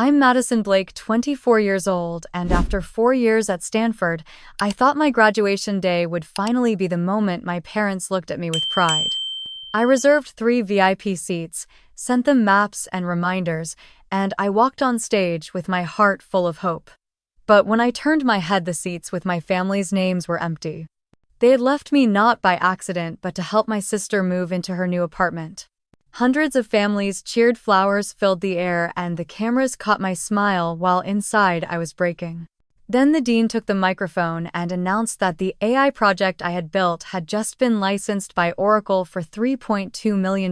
I'm Madison Blake, 24 years old, and after 4 years at Stanford, I thought my graduation day would finally be the moment my parents looked at me with pride. I reserved 3 VIP seats, sent them maps and reminders, and I walked on stage with my heart full of hope. But when I turned my head, the seats with my family's names were empty. They had left me not by accident but to help my sister move into her new apartment. Hundreds of families cheered, flowers filled the air, and the cameras caught my smile while inside I was breaking. Then the dean took the microphone and announced that the AI project I had built had just been licensed by Oracle for $3.2 million.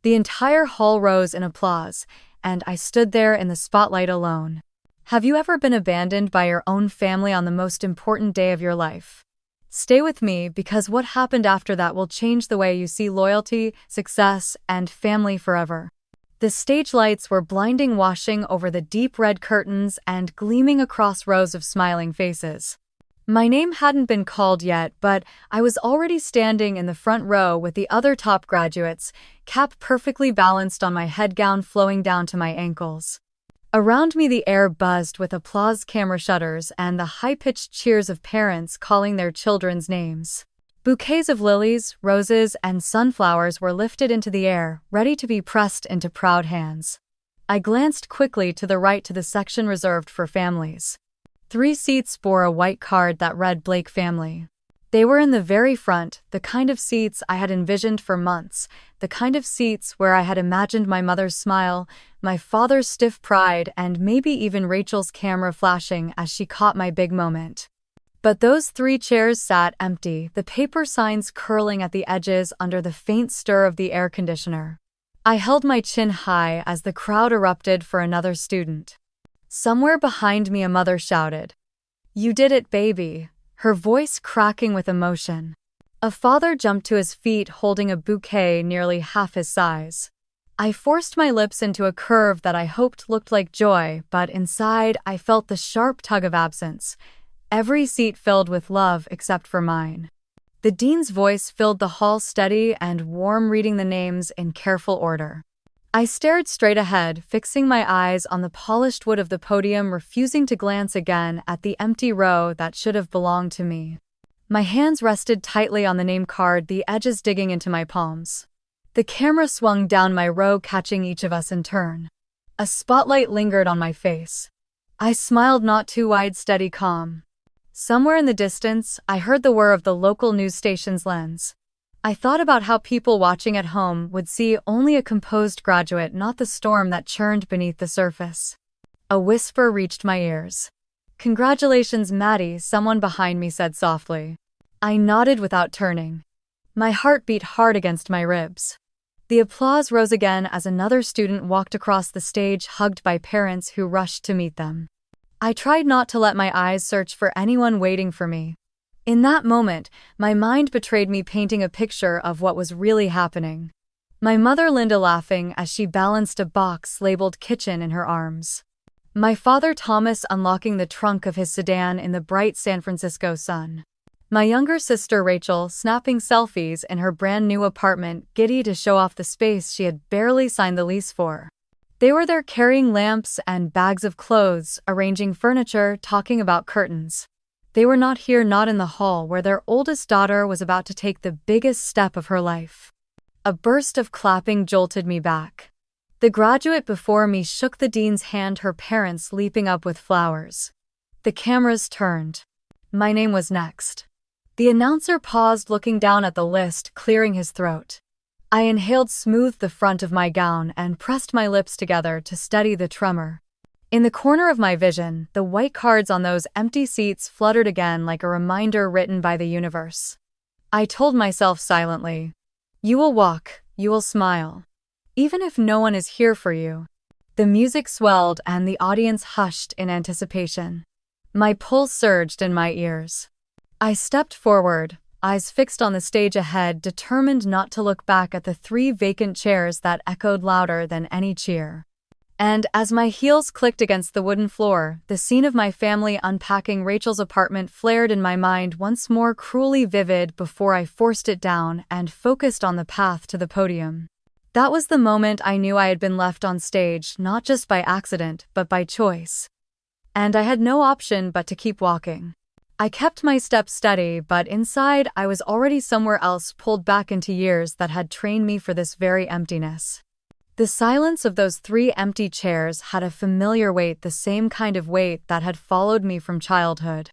The entire hall rose in applause, and I stood there in the spotlight alone. Have you ever been abandoned by your own family on the most important day of your life? Stay with me, because what happened after that will change the way you see loyalty, success, and family forever. The stage lights were blinding, washing over the deep red curtains and gleaming across rows of smiling faces. My name hadn't been called yet, but I was already standing in the front row with the other top graduates, cap perfectly balanced on my head, gown flowing down to my ankles. Around me the air buzzed with applause, camera shutters, and the high-pitched cheers of parents calling their children's names. Bouquets of lilies, roses, and sunflowers were lifted into the air, ready to be pressed into proud hands. I glanced quickly to the right, to the section reserved for families. 3 seats bore a white card that read Blake Family. They were in the very front, the kind of seats I had envisioned for months, the kind of seats where I had imagined my mother's smile, my father's stiff pride, and maybe even Rachel's camera flashing as she caught my big moment. But those 3 chairs sat empty, the paper signs curling at the edges under the faint stir of the air conditioner. I held my chin high as the crowd erupted for another student. Somewhere behind me a mother shouted, "You did it, baby," her voice cracking with emotion. A father jumped to his feet holding a bouquet nearly half his size. I forced my lips into a curve that I hoped looked like joy, but inside I felt the sharp tug of absence. Every seat filled with love except for mine. The dean's voice filled the hall, steady and warm, reading the names in careful order. I stared straight ahead, fixing my eyes on the polished wood of the podium, refusing to glance again at the empty row that should have belonged to me. My hands rested tightly on the name card, the edges digging into my palms. The camera swung down my row, catching each of us in turn. A spotlight lingered on my face. I smiled, not too wide, steady, calm. Somewhere in the distance, I heard the whir of the local news station's lens. I thought about how people watching at home would see only a composed graduate, not the storm that churned beneath the surface. A whisper reached my ears. "Congratulations, Maddie," someone behind me said softly. I nodded without turning. My heart beat hard against my ribs. The applause rose again as another student walked across the stage, hugged by parents who rushed to meet them. I tried not to let my eyes search for anyone waiting for me. In that moment, my mind betrayed me, painting a picture of what was really happening. My mother, Linda, laughing as she balanced a box labeled kitchen in her arms. My father, Thomas, unlocking the trunk of his sedan in the bright San Francisco sun. My younger sister, Rachel, snapping selfies in her brand new apartment, giddy to show off the space she had barely signed the lease for. They were there carrying lamps and bags of clothes, arranging furniture, talking about curtains. They were not here, not in the hall where their oldest daughter was about to take the biggest step of her life. A burst of clapping jolted me back. The graduate before me shook the dean's hand, her parents leaping up with flowers. The cameras turned. My name was next. The announcer paused, looking down at the list, clearing his throat. I inhaled, smoothed the front of my gown, and pressed my lips together to steady the tremor. In the corner of my vision, the white cards on those empty seats fluttered again, like a reminder written by the universe. I told myself silently, "You will walk, you will smile. Even if no one is here for you." The music swelled and the audience hushed in anticipation. My pulse surged in my ears. I stepped forward, eyes fixed on the stage ahead, determined not to look back at the 3 vacant chairs that echoed louder than any cheer. And as my heels clicked against the wooden floor, the scene of my family unpacking Rachel's apartment flared in my mind, once more cruelly vivid, before I forced it down and focused on the path to the podium. That was the moment I knew I had been left on stage, not just by accident, but by choice. And I had no option but to keep walking. I kept my steps steady, but inside I was already somewhere else, pulled back into years that had trained me for this very emptiness. The silence of those 3 empty chairs had a familiar weight, the same kind of weight that had followed me from childhood.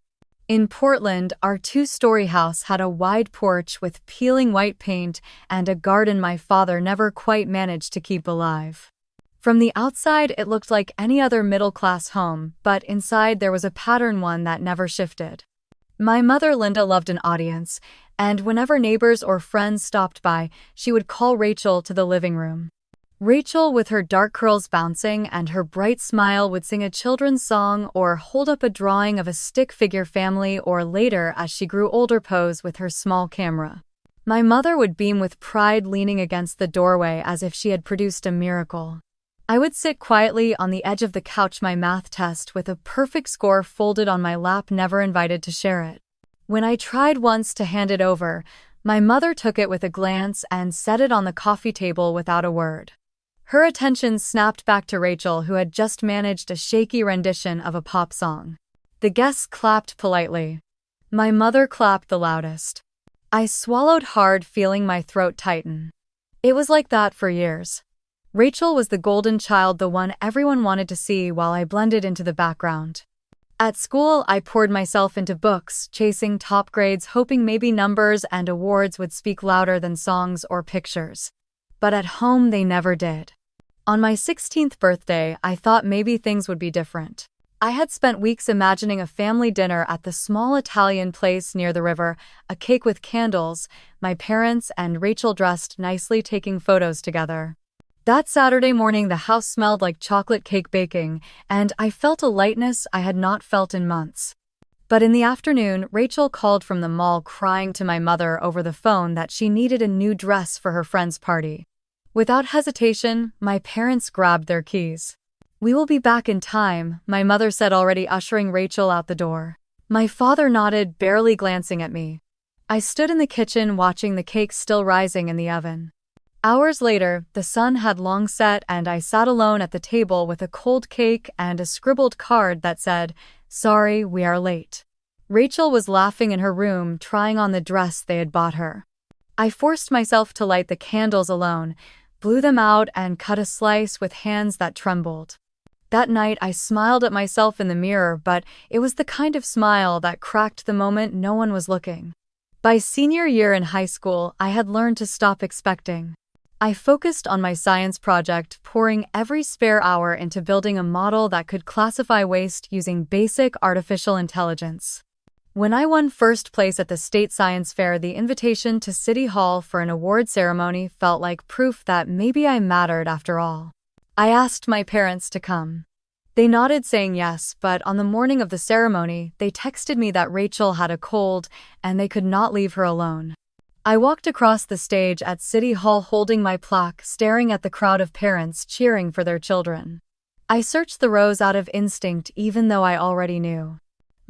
In Portland, our 2-story house had a wide porch with peeling white paint and a garden my father never quite managed to keep alive. From the outside, it looked like any other middle-class home, but inside there was a pattern, one that never shifted. My mother, Linda, loved an audience, and whenever neighbors or friends stopped by, she would call Rachel to the living room. Rachel, with her dark curls bouncing and her bright smile, would sing a children's song or hold up a drawing of a stick figure family, or later, as she grew older, pose with her small camera. My mother would beam with pride, leaning against the doorway as if she had produced a miracle. I would sit quietly on the edge of the couch, my math test with a perfect score folded on my lap, never invited to share it. When I tried once to hand it over, my mother took it with a glance and set it on the coffee table without a word. Her attention snapped back to Rachel, who had just managed a shaky rendition of a pop song. The guests clapped politely. My mother clapped the loudest. I swallowed hard, feeling my throat tighten. It was like that for years. Rachel was the golden child, the one everyone wanted to see, while I blended into the background. At school, I poured myself into books, chasing top grades, hoping maybe numbers and awards would speak louder than songs or pictures. But at home, they never did. On my 16th birthday, I thought maybe things would be different. I had spent weeks imagining a family dinner at the small Italian place near the river, a cake with candles, my parents and Rachel dressed nicely taking photos together. That Saturday morning, the house smelled like chocolate cake baking, and I felt a lightness I had not felt in months. But in the afternoon, Rachel called from the mall, crying to my mother over the phone that she needed a new dress for her friend's party. Without hesitation, my parents grabbed their keys. "We will be back in time," my mother said, already ushering Rachel out the door. My father nodded, barely glancing at me. I stood in the kitchen watching the cake still rising in the oven. Hours later, the sun had long set and I sat alone at the table with a cold cake and a scribbled card that said, "Sorry, we are late." Rachel was laughing in her room, trying on the dress they had bought her. I forced myself to light the candles alone, blew them out, and cut a slice with hands that trembled. That night, I smiled at myself in the mirror, but it was the kind of smile that cracked the moment no one was looking. By senior year in high school, I had learned to stop expecting. I focused on my science project, pouring every spare hour into building a model that could classify waste using basic artificial intelligence. When I won first place at the state science fair, the invitation to City Hall for an award ceremony felt like proof that maybe I mattered after all. I asked my parents to come. They nodded, saying yes, but on the morning of the ceremony, they texted me that Rachel had a cold and they could not leave her alone. I walked across the stage at City Hall holding my plaque, staring at the crowd of parents cheering for their children. I searched the rows out of instinct, even though I already knew.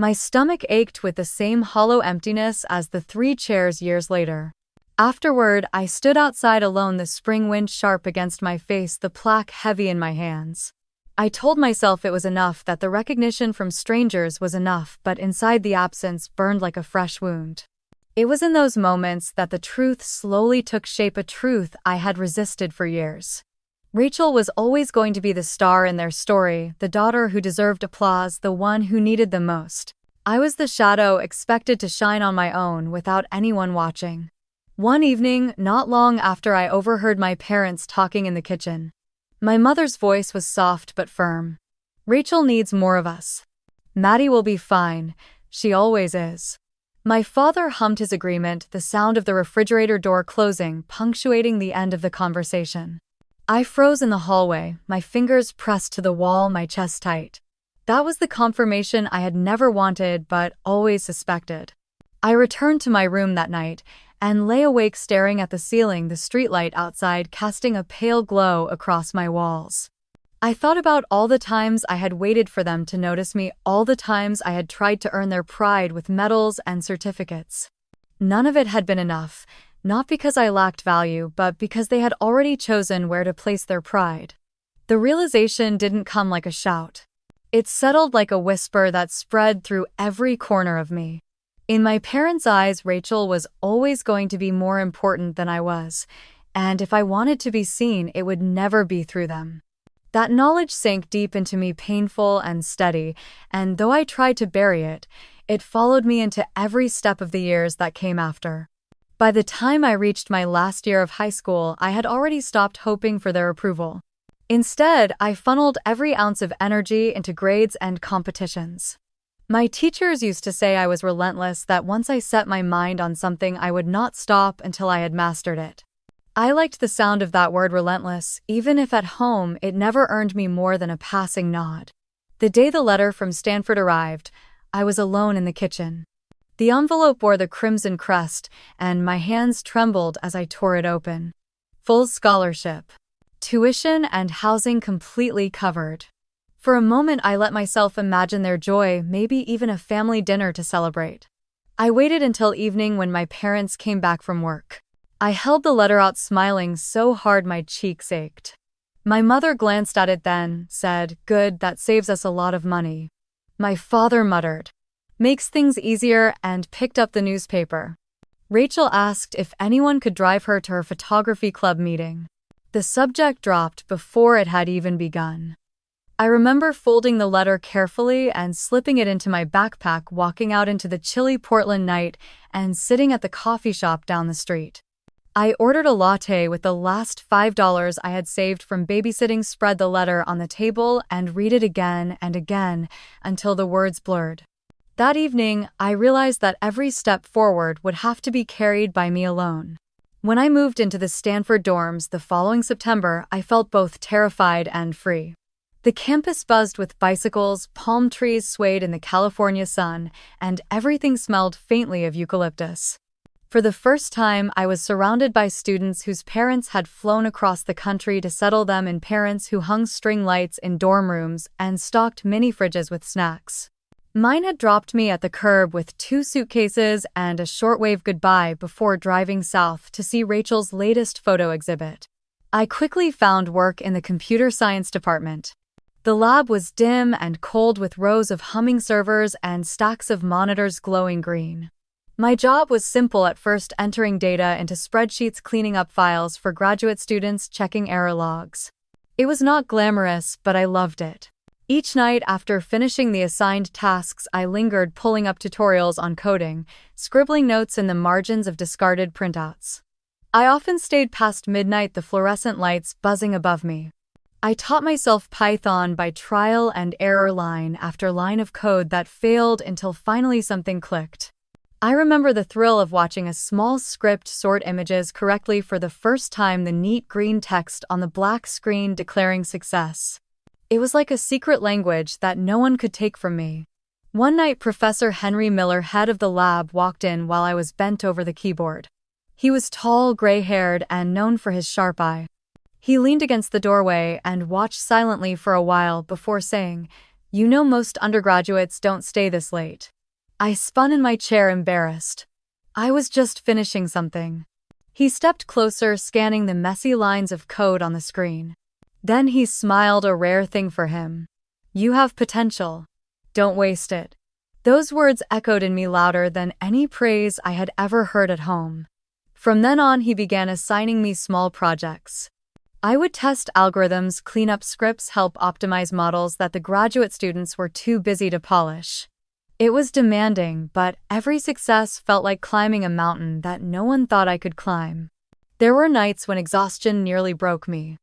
My stomach ached with the same hollow emptiness as the 3 chairs years later. Afterward, I stood outside alone, the spring wind sharp against my face, the plaque heavy in my hands. I told myself it was enough, that the recognition from strangers was enough, but inside the absence burned like a fresh wound. It was in those moments that the truth slowly took shape, a truth I had resisted for years. Rachel was always going to be the star in their story, the daughter who deserved applause, the one who needed them most. I was the shadow, expected to shine on my own without anyone watching. One evening, not long after, I overheard my parents talking in the kitchen. My mother's voice was soft but firm. "Rachel needs more of us. Maddie will be fine. She always is." My father hummed his agreement, the sound of the refrigerator door closing punctuating the end of the conversation. I froze in the hallway, my fingers pressed to the wall, my chest tight. That was the confirmation I had never wanted but always suspected. I returned to my room that night and lay awake staring at the ceiling, the streetlight outside casting a pale glow across my walls. I thought about all the times I had waited for them to notice me, all the times I had tried to earn their pride with medals and certificates. None of it had been enough. not because I lacked value, but because they had already chosen where to place their pride. The realization didn't come like a shout. It settled like a whisper that spread through every corner of me. In my parents' eyes, Rachel was always going to be more important than I was, and if I wanted to be seen, it would never be through them. That knowledge sank deep into me, painful and steady, and though I tried to bury it, it followed me into every step of the years that came after. By the time I reached my last year of high school, I had already stopped hoping for their approval. Instead, I funneled every ounce of energy into grades and competitions. My teachers used to say I was relentless, that once I set my mind on something, I would not stop until I had mastered it. I liked the sound of that word, relentless, even if at home it never earned me more than a passing nod. The day the letter from Stanford arrived, I was alone in the kitchen. The envelope bore the crimson crest, and my hands trembled as I tore it open. Full scholarship. Tuition and housing completely covered. For a moment, I let myself imagine their joy, maybe even a family dinner to celebrate. I waited until evening when my parents came back from work. I held the letter out, smiling so hard my cheeks ached. My mother glanced at it, then said, "Good, that saves us a lot of money." My father muttered, "Makes things easier," and picked up the newspaper. Rachel asked if anyone could drive her to her photography club meeting. The subject dropped before it had even begun. I remember folding the letter carefully and slipping it into my backpack, walking out into the chilly Portland night and sitting at the coffee shop down the street. I ordered a latte with the last $5 I had saved from babysitting, spread the letter on the table, and read it again and again until the words blurred. That evening, I realized that every step forward would have to be carried by me alone. When I moved into the Stanford dorms the following September, I felt both terrified and free. The campus buzzed with bicycles, palm trees swayed in the California sun, and everything smelled faintly of eucalyptus. For the first time, I was surrounded by students whose parents had flown across the country to settle them in, parents who hung string lights in dorm rooms and stocked mini fridges with snacks. Mine had dropped me at the curb with 2 suitcases and a shortwave goodbye before driving south to see Rachel's latest photo exhibit. I quickly found work in the computer science department. The lab was dim and cold, with rows of humming servers and stacks of monitors glowing green. My job was simple at first: entering data into spreadsheets, cleaning up files for graduate students, checking error logs. It was not glamorous, but I loved it. Each night after finishing the assigned tasks, I lingered, pulling up tutorials on coding, scribbling notes in the margins of discarded printouts. I often stayed past midnight, the fluorescent lights buzzing above me. I taught myself Python by trial and error, line after line of code that failed until finally something clicked. I remember the thrill of watching a small script sort images correctly for the first time, the neat green text on the black screen declaring success. It was like a secret language that no one could take from me. One night, Professor Henry Miller, head of the lab, walked in while I was bent over the keyboard. He was tall, gray-haired, and known for his sharp eye. He leaned against the doorway and watched silently for a while before saying, "You know, most undergraduates don't stay this late." I spun in my chair, embarrassed. I was just finishing something. He stepped closer, scanning the messy lines of code on the screen. Then he smiled, a rare thing for him. "You have potential. Don't waste it." Those words echoed in me louder than any praise I had ever heard at home. From then on, he began assigning me small projects. I would test algorithms, clean up scripts, help optimize models that the graduate students were too busy to polish. It was demanding, but every success felt like climbing a mountain that no one thought I could climb. There were nights when exhaustion nearly broke me.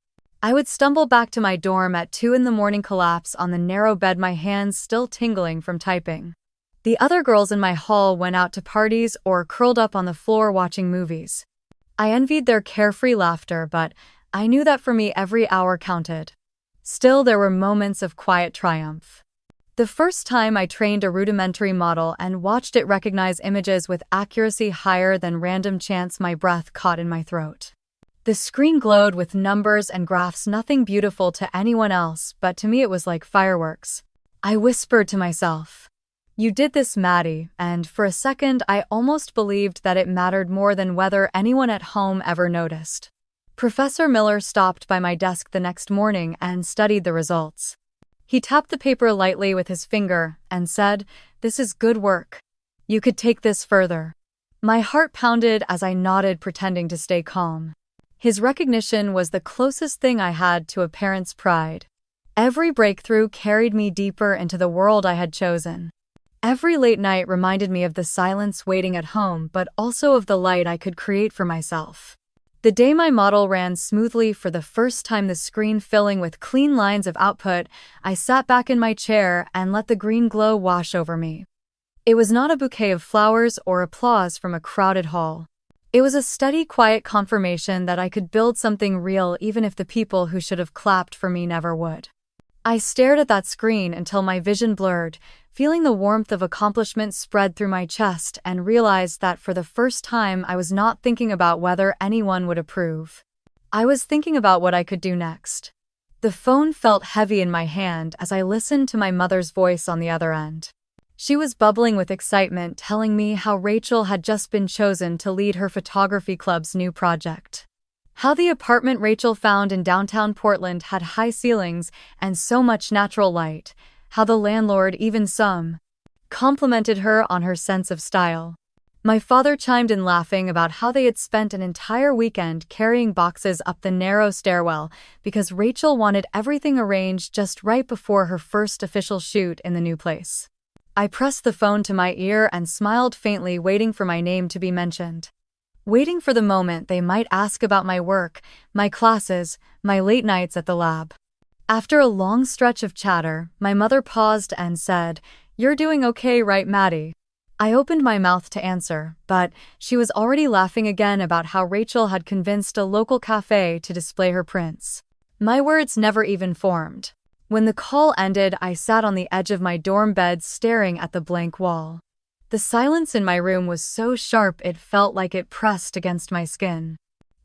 I would stumble back to my dorm at 2 a.m, collapse on the narrow bed, my hands still tingling from typing. The other girls in my hall went out to parties or curled up on the floor watching movies. I envied their carefree laughter, but I knew that for me every hour counted. Still, there were moments of quiet triumph. The first time I trained a rudimentary model and watched it recognize images with accuracy higher than random chance, my breath caught in my throat. The screen glowed with numbers and graphs, nothing beautiful to anyone else, but to me it was like fireworks. I whispered to myself, You did this, Maddie, and for a second I almost believed that it mattered more than whether anyone at home ever noticed. Professor Miller stopped by my desk the next morning and studied the results. He tapped the paper lightly with his finger and said, "This is good work. You could take this further." My heart pounded as I nodded, pretending to stay calm. His recognition was the closest thing I had to a parent's pride. Every breakthrough carried me deeper into the world I had chosen. Every late night reminded me of the silence waiting at home, but also of the light I could create for myself. The day my model ran smoothly for the first time, the screen filling with clean lines of output, I sat back in my chair and let the green glow wash over me. It was not a bouquet of flowers or applause from a crowded hall. It was a steady, quiet confirmation that I could build something real even if the people who should have clapped for me never would. I stared at that screen until my vision blurred, feeling the warmth of accomplishment spread through my chest, and realized that for the first time I was not thinking about whether anyone would approve. I was thinking about what I could do next. The phone felt heavy in my hand as I listened to my mother's voice on the other end. She was bubbling with excitement, telling me how Rachel had just been chosen to lead her photography club's new project. How the apartment Rachel found in downtown Portland had high ceilings and so much natural light. How the landlord, even complimented her on her sense of style. My father chimed in, laughing about how they had spent an entire weekend carrying boxes up the narrow stairwell because Rachel wanted everything arranged just right before her first official shoot in the new place. I pressed the phone to my ear and smiled faintly, waiting for my name to be mentioned. Waiting for the moment they might ask about my work, my classes, my late nights at the lab. After a long stretch of chatter, my mother paused and said, "You're doing okay, right, Maddie?" I opened my mouth to answer, but she was already laughing again about how Rachel had convinced a local cafe to display her prints. My words never even formed. When the call ended, I sat on the edge of my dorm bed staring at the blank wall. The silence in my room was so sharp it felt like it pressed against my skin.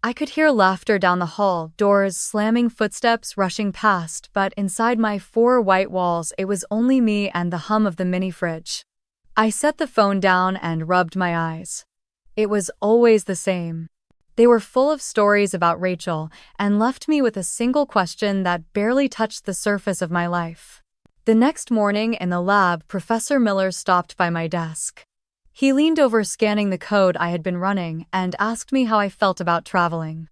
I could hear laughter down the hall, doors slamming, footsteps rushing past, but inside my four white walls it was only me and the hum of the mini fridge. I set the phone down and rubbed my eyes. It was always the same. They were full of stories about Rachel and left me with a single question that barely touched the surface of my life. The next morning in the lab, Professor Miller stopped by my desk. He leaned over, scanning the code I had been running, and asked me how I felt about traveling.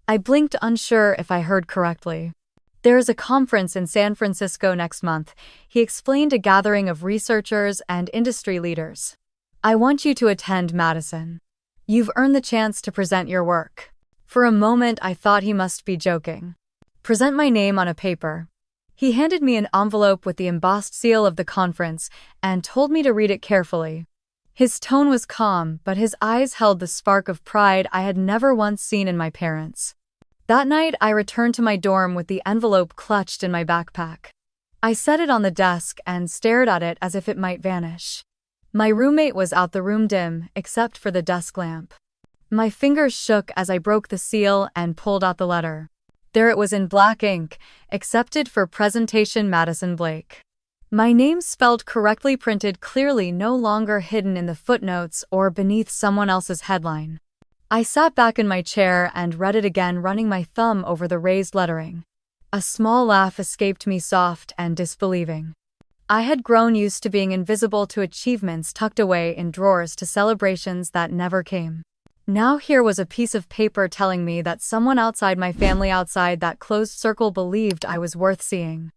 I blinked, unsure if I heard correctly. "There is a conference in San Francisco next month," he explained, "a gathering of researchers and industry leaders. I want you to attend, Madison. You've earned the chance to present your work." For a moment I thought he must be joking. "Present my name on a paper." He handed me an envelope with the embossed seal of the conference and told me to read it carefully. His tone was calm, but his eyes held the spark of pride I had never once seen in my parents. That night I returned to my dorm with the envelope clutched in my backpack. I set it on the desk and stared at it as if it might vanish. My roommate was out the room, dim, except for the desk lamp. My fingers shook as I broke the seal and pulled out the letter. There it was in black ink, "Accepted for presentation, Madison Blake." My name spelled correctly, printed clearly, no longer hidden in the footnotes or beneath someone else's headline. I sat back in my chair and read it again, running my thumb over the raised lettering. A small laugh escaped me, soft and disbelieving. I had grown used to being invisible to achievements tucked away in drawers, to celebrations that never came. Now here was a piece of paper telling me that someone outside my family, outside that closed circle, believed I was worth seeing.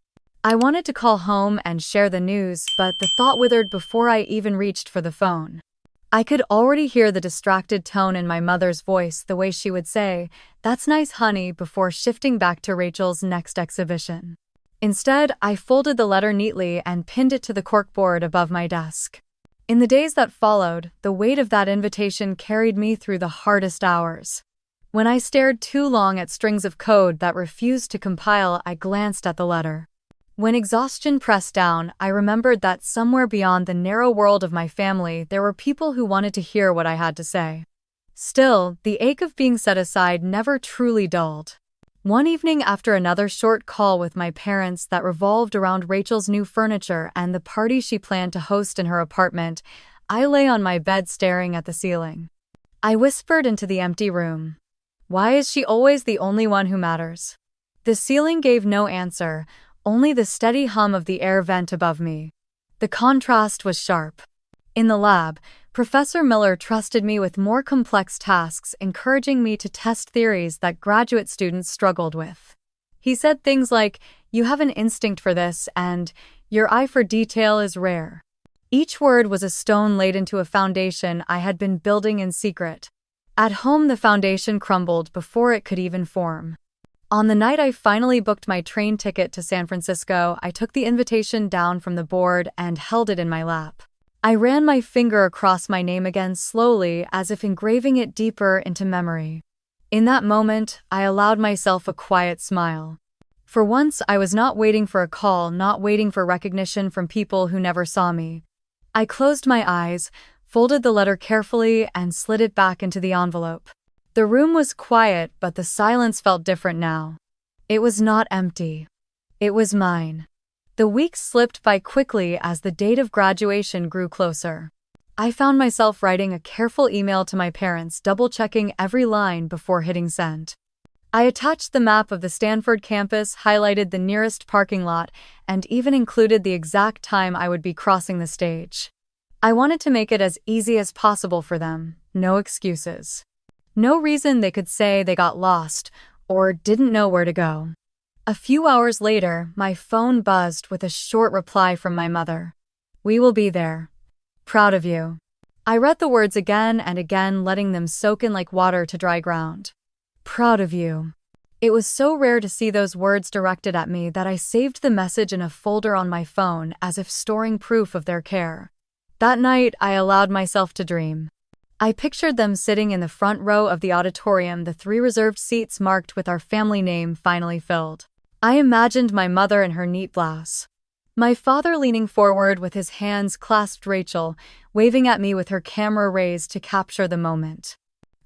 I wanted to call home and share the news, but the thought withered before I even reached for the phone. I could already hear the distracted tone in my mother's voice, the way she would say, "That's nice, honey," before shifting back to Rachel's next exhibition. Instead, I folded the letter neatly and pinned it to the corkboard above my desk. In the days that followed, the weight of that invitation carried me through the hardest hours. When I stared too long at strings of code that refused to compile, I glanced at the letter. When exhaustion pressed down, I remembered that somewhere beyond the narrow world of my family, there were people who wanted to hear what I had to say. Still, the ache of being set aside never truly dulled. One evening after another short call with my parents that revolved around Rachel's new furniture and the party she planned to host in her apartment, I lay on my bed staring at the ceiling. I whispered into the empty room. Why is she always the only one who matters? The ceiling gave no answer, only the steady hum of the air vent above me. The contrast was sharp. In the lab, Professor Miller trusted me with more complex tasks, encouraging me to test theories that graduate students struggled with. He said things like, "You have an instinct for this," and "Your eye for detail is rare." Each word was a stone laid into a foundation I had been building in secret. At home, the foundation crumbled before it could even form. On the night I finally booked my train ticket to San Francisco, I took the invitation down from the board and held it in my lap. I ran my finger across my name again slowly, as if engraving it deeper into memory. In that moment, I allowed myself a quiet smile. For once, I was not waiting for a call, not waiting for recognition from people who never saw me. I closed my eyes, folded the letter carefully, and slid it back into the envelope. The room was quiet, but the silence felt different now. It was not empty. It was mine. The weeks slipped by quickly as the date of graduation grew closer. I found myself writing a careful email to my parents, double-checking every line before hitting send. I attached the map of the Stanford campus, highlighted the nearest parking lot, and even included the exact time I would be crossing the stage. I wanted to make it as easy as possible for them, no excuses. No reason they could say they got lost or didn't know where to go. A few hours later, my phone buzzed with a short reply from my mother. "We will be there. Proud of you." I read the words again and again, letting them soak in like water to dry ground. Proud of you. It was so rare to see those words directed at me that I saved the message in a folder on my phone as if storing proof of their care. That night, I allowed myself to dream. I pictured them sitting in the front row of the auditorium, the 3 reserved seats marked with our family name finally filled. I imagined my mother in her neat blouse. My father leaning forward with his hands clasped Rachel, waving at me with her camera raised to capture the moment.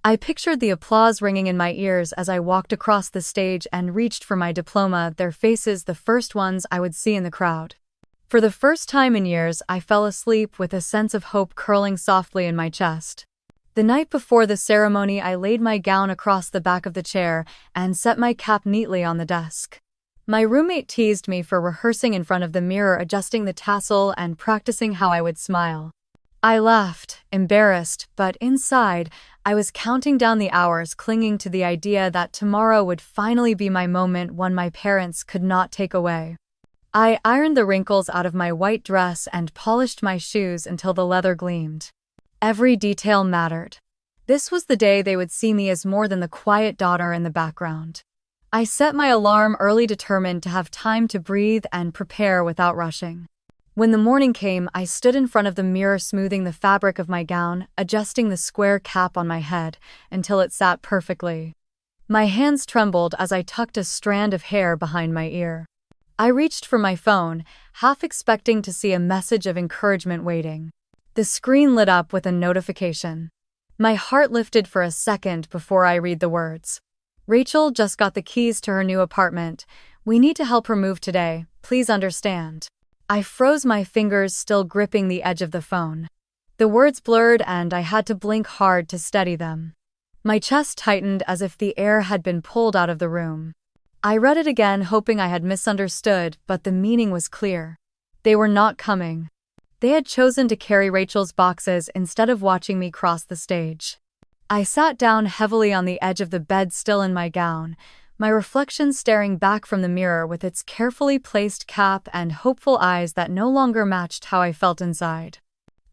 I pictured the applause ringing in my ears as I walked across the stage and reached for my diploma, their faces the first ones I would see in the crowd. For the first time in years, I fell asleep with a sense of hope curling softly in my chest. The night before the ceremony, I laid my gown across the back of the chair and set my cap neatly on the desk. My roommate teased me for rehearsing in front of the mirror, adjusting the tassel and practicing how I would smile. I laughed, embarrassed, but inside, I was counting down the hours, clinging to the idea that tomorrow would finally be my moment, one my parents could not take away. I ironed the wrinkles out of my white dress and polished my shoes until the leather gleamed. Every detail mattered. This was the day they would see me as more than the quiet daughter in the background. I set my alarm early, determined to have time to breathe and prepare without rushing. When the morning came, I stood in front of the mirror, smoothing the fabric of my gown, adjusting the square cap on my head until it sat perfectly. My hands trembled as I tucked a strand of hair behind my ear. I reached for my phone, half expecting to see a message of encouragement waiting. The screen lit up with a notification. My heart lifted for a second before I read the words. "Rachel just got the keys to her new apartment. We need to help her move today. Please understand." I froze, my fingers still gripping the edge of the phone. The words blurred and I had to blink hard to steady them. My chest tightened as if the air had been pulled out of the room. I read it again, hoping I had misunderstood, but the meaning was clear. They were not coming. They had chosen to carry Rachel's boxes instead of watching me cross the stage. I sat down heavily on the edge of the bed, still in my gown, my reflection staring back from the mirror with its carefully placed cap and hopeful eyes that no longer matched how I felt inside.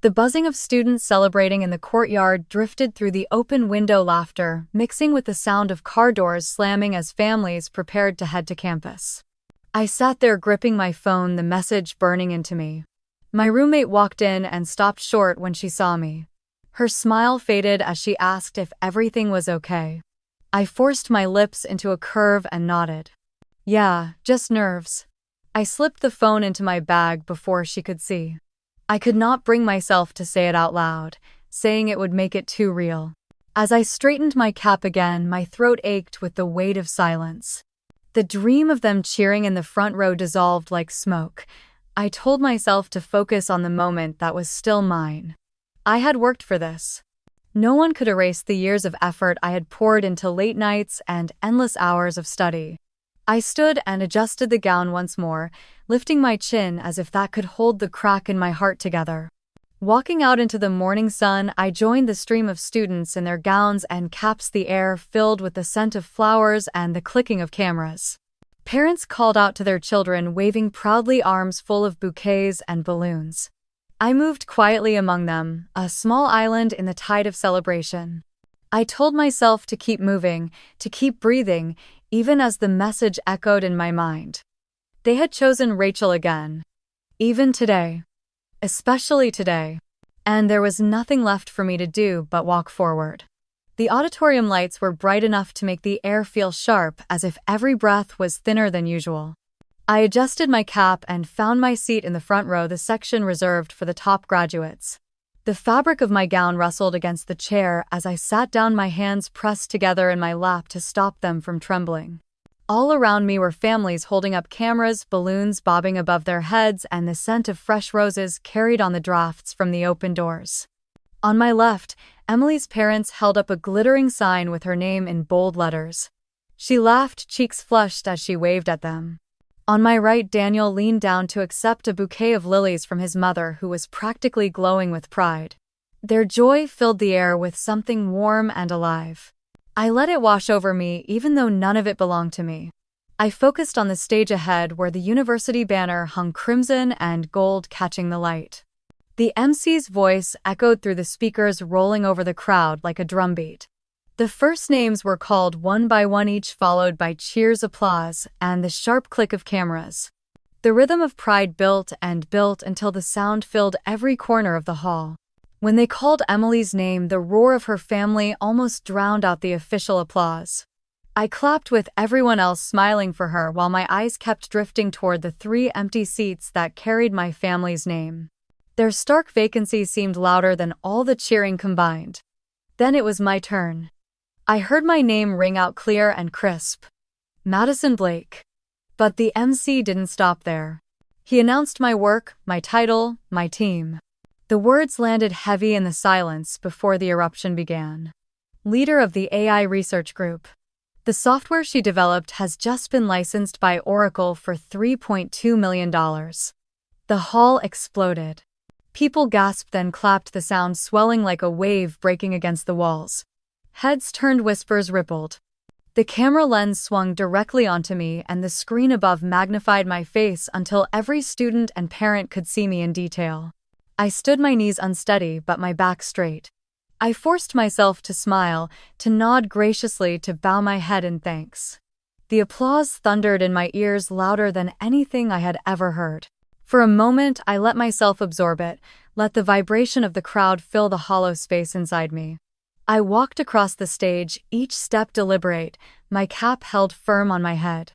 The buzzing of students celebrating in the courtyard drifted through the open window, laughter mixing with the sound of car doors slamming as families prepared to head to campus. I sat there gripping my phone, the message burning into me. My roommate walked in and stopped short when she saw me. Her smile faded as she asked if everything was okay. I forced my lips into a curve and nodded. "Yeah, just nerves." I slipped the phone into my bag before she could see. I could not bring myself to say it out loud, saying it would make it too real. As I straightened my cap again, my throat ached with the weight of silence. The dream of them cheering in the front row dissolved like smoke. I told myself to focus on the moment that was still mine. I had worked for this. No one could erase the years of effort I had poured into late nights and endless hours of study. I stood and adjusted the gown once more, lifting my chin as if that could hold the crack in my heart together. Walking out into the morning sun, I joined the stream of students in their gowns and caps, the air filled with the scent of flowers and the clicking of cameras. Parents called out to their children, waving proudly, arms full of bouquets and balloons. I moved quietly among them, a small island in the tide of celebration. I told myself to keep moving, to keep breathing, even as the message echoed in my mind. They had chosen Rachel again. Even today. Especially today. And there was nothing left for me to do but walk forward. The auditorium lights were bright enough to make the air feel sharp, as if every breath was thinner than usual. I adjusted my cap and found my seat in the front row, the section reserved for the top graduates. The fabric of my gown rustled against the chair as I sat down, my hands pressed together in my lap to stop them from trembling. All around me were families holding up cameras, balloons bobbing above their heads, and the scent of fresh roses carried on the drafts from the open doors. On my left, Emily's parents held up a glittering sign with her name in bold letters. She laughed, cheeks flushed as she waved at them. On my right, Daniel leaned down to accept a bouquet of lilies from his mother, who was practically glowing with pride. Their joy filled the air with something warm and alive. I let it wash over me, even though none of it belonged to me. I focused on the stage ahead, where the university banner hung crimson and gold, catching the light. The MC's voice echoed through the speakers, rolling over the crowd like a drumbeat. The first names were called one by one, each followed by cheers, applause, and the sharp click of cameras. The rhythm of pride built and built until the sound filled every corner of the hall. When they called Emily's name, the roar of her family almost drowned out the official applause. I clapped with everyone else smiling for her, while my eyes kept drifting toward the 3 empty seats that carried my family's name. Their stark vacancy seemed louder than all the cheering combined. Then it was my turn. I heard my name ring out clear and crisp. Madison Blake. But the MC didn't stop there. He announced my work, my title, my team. The words landed heavy in the silence before the eruption began. Leader of the AI research group. The software she developed has just been licensed by Oracle for $3.2 million. The hall exploded. People gasped, then clapped, the sound swelling like a wave breaking against the walls. Heads turned, whispers rippled. The camera lens swung directly onto me, and the screen above magnified my face until every student and parent could see me in detail. I stood, my knees unsteady but my back straight. I forced myself to smile, to nod graciously, to bow my head in thanks. The applause thundered in my ears, louder than anything I had ever heard. For a moment, I let myself absorb it, let the vibration of the crowd fill the hollow space inside me. I walked across the stage, each step deliberate, my cap held firm on my head.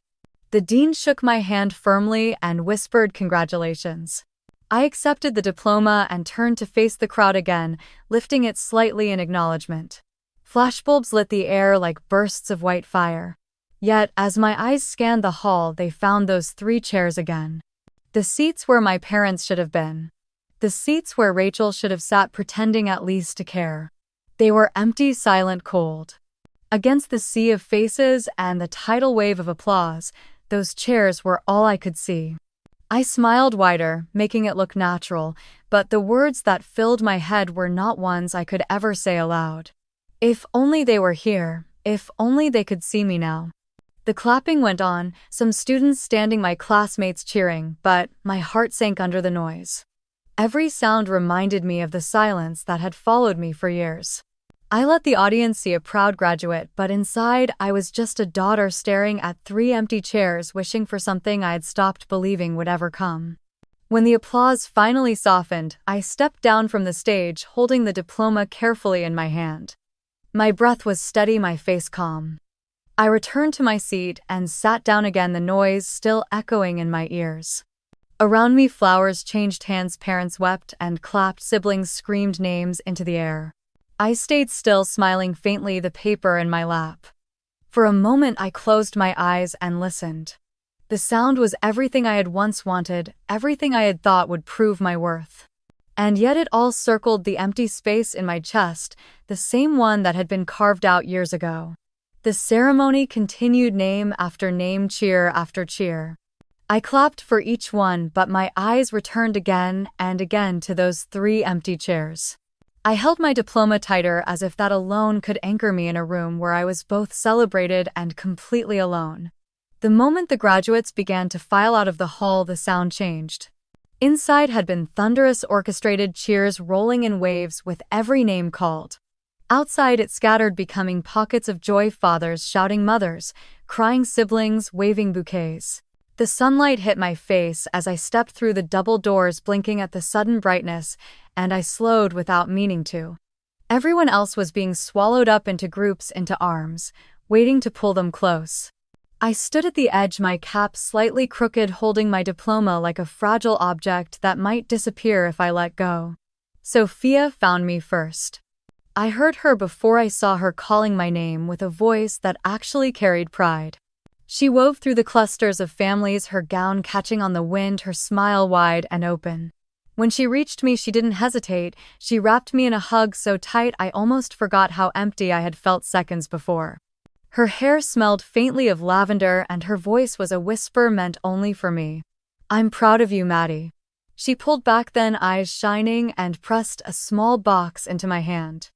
The dean shook my hand firmly and whispered congratulations. I accepted the diploma and turned to face the crowd again, lifting it slightly in acknowledgement. Flashbulbs lit the air like bursts of white fire. Yet, as my eyes scanned the hall, they found those 3 chairs again. The seats where my parents should have been. The seats where Rachel should have sat, pretending at least to care. They were empty, silent, cold. Against the sea of faces and the tidal wave of applause, those chairs were all I could see. I smiled wider, making it look natural, but the words that filled my head were not ones I could ever say aloud. If only they were here, if only they could see me now. The clapping went on, some students standing, my classmates cheering, but my heart sank under the noise. Every sound reminded me of the silence that had followed me for years. I let the audience see a proud graduate, but inside I was just a daughter staring at 3 empty chairs, wishing for something I had stopped believing would ever come. When the applause finally softened, I stepped down from the stage, holding the diploma carefully in my hand. My breath was steady, my face calm. I returned to my seat and sat down again, the noise still echoing in my ears. Around me, flowers changed hands, parents wept and clapped, siblings screamed names into the air. I stayed still, smiling faintly, the paper in my lap. For a moment I closed my eyes and listened. The sound was everything I had once wanted, everything I had thought would prove my worth. And yet it all circled the empty space in my chest, the same one that had been carved out years ago. The ceremony continued, name after name, cheer after cheer. I clapped for each one, but my eyes returned again and again to those 3 empty chairs. I held my diploma tighter, as if that alone could anchor me in a room where I was both celebrated and completely alone. The moment the graduates began to file out of the hall, the sound changed. Inside had been thunderous orchestrated cheers rolling in waves with every name called. Outside it scattered, becoming pockets of joy, fathers shouting, mothers crying, siblings waving bouquets. The sunlight hit my face as I stepped through the double doors, blinking at the sudden brightness, and I slowed without meaning to. Everyone else was being swallowed up into groups, into arms, waiting to pull them close. I stood at the edge, my cap slightly crooked, holding my diploma like a fragile object that might disappear if I let go. Sophia found me first. I heard her before I saw her, calling my name with a voice that actually carried pride. She wove through the clusters of families, her gown catching on the wind, her smile wide and open. When she reached me, she didn't hesitate. She wrapped me in a hug so tight I almost forgot how empty I had felt seconds before. Her hair smelled faintly of lavender, and her voice was a whisper meant only for me. "I'm proud of you, Maddie." She pulled back then, eyes shining, and pressed a small box into my hand.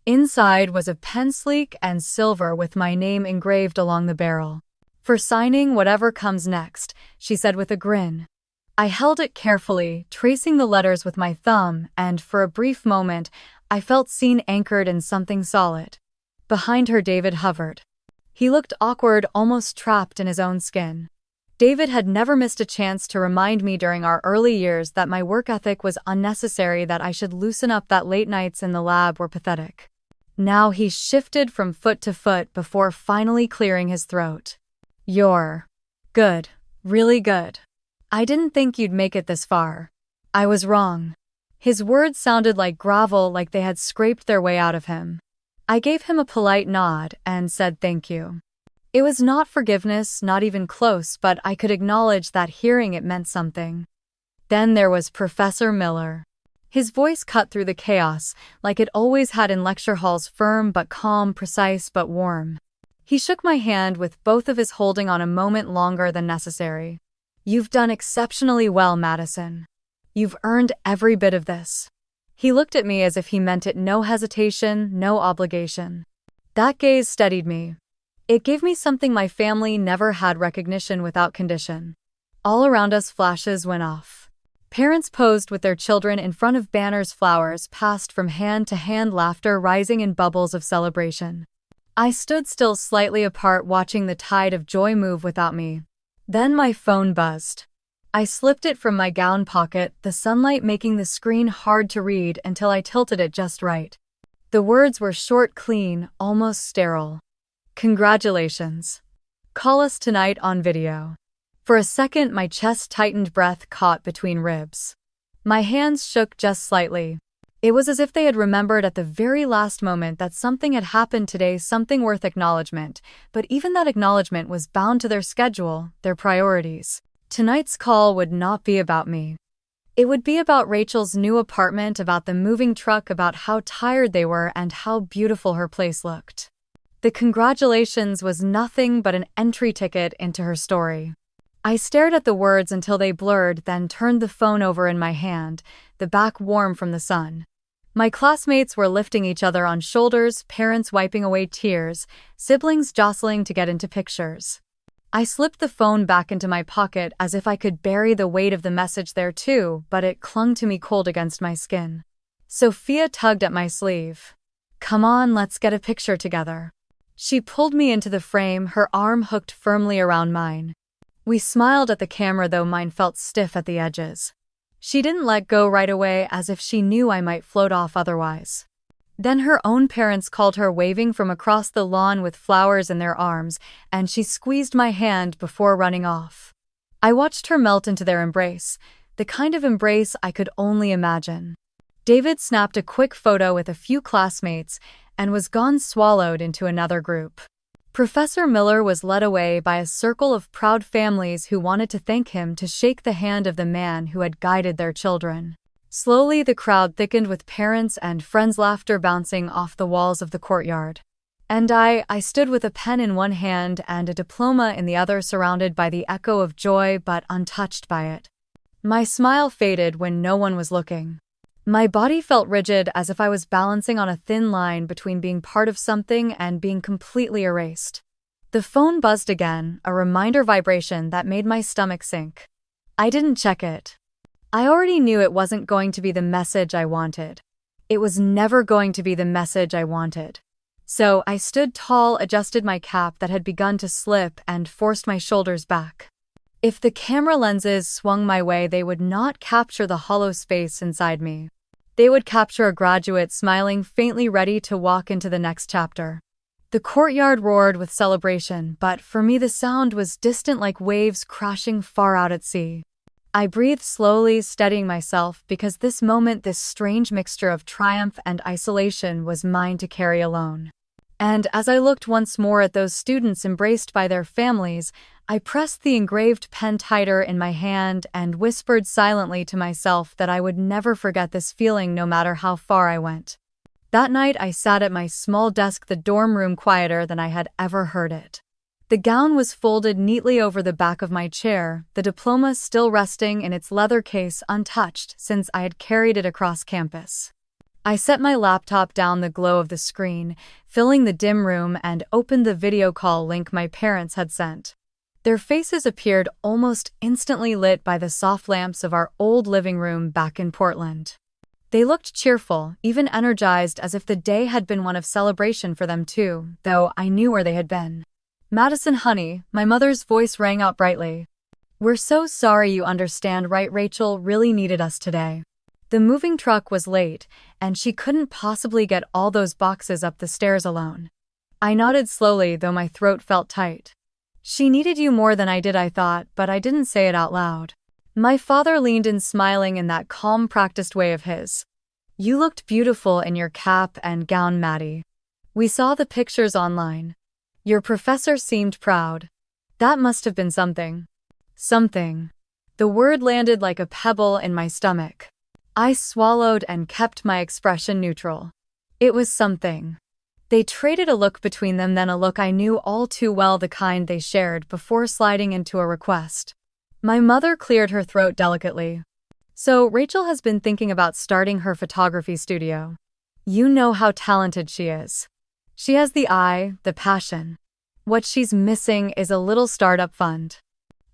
Inside was a pen, sleek and silver, with my name engraved along the barrel. "For signing whatever comes next," she said with a grin. I held it carefully, tracing the letters with my thumb, and for a brief moment, I felt seen, anchored in something solid. Behind her, David hovered. He looked awkward, almost trapped in his own skin. David had never missed a chance to remind me during our early years that my work ethic was unnecessary, that I should loosen up, that late nights in the lab were pathetic. Now he shifted from foot to foot before finally clearing his throat. "You're good, really good. I didn't think you'd make it this far." I was wrong. His words sounded like gravel, like they had scraped their way out of him. I gave him a polite nod and said thank you. It was not forgiveness, not even close, but I could acknowledge that hearing it meant something. Then there was Professor Miller. His voice cut through the chaos, like it always had in lecture halls, firm but calm, precise but warm. He shook my hand with both of his, holding on a moment longer than necessary. "You've done exceptionally well, Madison. You've earned every bit of this." He looked at me as if he meant it, no hesitation, no obligation. That gaze steadied me. It gave me something my family never had: recognition without condition. All around us flashes went off. Parents posed with their children in front of banners, flowers passed from hand to hand, laughter rising in bubbles of celebration. I stood still, slightly apart, watching the tide of joy move without me. Then my phone buzzed. I slipped it from my gown pocket, the sunlight making the screen hard to read until I tilted it just right. The words were short, clean, almost sterile. "Congratulations. Call us tonight on video." For a second, my chest tightened, breath caught between ribs. My hands shook just slightly. It was as if they had remembered at the very last moment that something had happened today, something worth acknowledgement, but even that acknowledgement was bound to their schedule, their priorities. Tonight's call would not be about me. It would be about Rachel's new apartment, about the moving truck, about how tired they were and how beautiful her place looked. The congratulations was nothing but an entry ticket into her story. I stared at the words until they blurred, then turned the phone over in my hand, the back warm from the sun. My classmates were lifting each other on shoulders, parents wiping away tears, siblings jostling to get into pictures. I slipped the phone back into my pocket as if I could bury the weight of the message there too, but it clung to me cold against my skin. Sophia tugged at my sleeve. "Come on, let's get a picture together." She pulled me into the frame, her arm hooked firmly around mine. We smiled at the camera, though mine felt stiff at the edges. She didn't let go right away, as if she knew I might float off otherwise. Then her own parents called her, waving from across the lawn with flowers in their arms, and she squeezed my hand before running off. I watched her melt into their embrace, the kind of embrace I could only imagine. David snapped a quick photo with a few classmates and was gone, swallowed into another group. Professor Miller was led away by a circle of proud families who wanted to thank him to shake the hand of the man who had guided their children. Slowly, the crowd thickened with parents and friends' laughter bouncing off the walls of the courtyard. And I stood with a pen in one hand and a diploma in the other, surrounded by the echo of joy but untouched by it. My smile faded when no one was looking. My body felt rigid, as if I was balancing on a thin line between being part of something and being completely erased. The phone buzzed again, a reminder vibration that made my stomach sink. I didn't check it. I already knew it wasn't going to be the message I wanted. It was never going to be the message I wanted. So I stood tall, adjusted my cap that had begun to slip, and forced my shoulders back. If the camera lenses swung my way, they would not capture the hollow space inside me. They would capture a graduate smiling faintly, ready to walk into the next chapter. The courtyard roared with celebration, but for me the sound was distant, like waves crashing far out at sea. I breathed slowly, steadying myself, because this moment, this strange mixture of triumph and isolation, was mine to carry alone. And as I looked once more at those students embraced by their families, I pressed the engraved pen tighter in my hand and whispered silently to myself that I would never forget this feeling, no matter how far I went. That night I sat at my small desk, the dorm room quieter than I had ever heard it. The gown was folded neatly over the back of my chair, the diploma still resting in its leather case untouched since I had carried it across campus. I set my laptop down, the glow of the screen filling the dim room, and opened the video call link my parents had sent. Their faces appeared almost instantly, lit by the soft lamps of our old living room back in Portland. They looked cheerful, even energized, as if the day had been one of celebration for them too, though I knew where they had been. "Madison, honey," my mother's voice rang out brightly. "We're so sorry, you understand, right? Rachel really needed us today. The moving truck was late, and she couldn't possibly get all those boxes up the stairs alone." I nodded slowly, though my throat felt tight. "She needed you more than I did," I thought, but I didn't say it out loud. My father leaned in, smiling in that calm, practiced way of his. "You looked beautiful in your cap and gown, Maddie. We saw the pictures online. Your professor seemed proud. That must have been something." Something. The word landed like a pebble in my stomach. I swallowed and kept my expression neutral. It was something. They traded a look between them, then a look I knew all too well, the kind they shared before sliding into a request. My mother cleared her throat delicately. "So Rachel has been thinking about starting her photography studio. You know how talented she is. She has the eye, the passion. What she's missing is a little startup fund."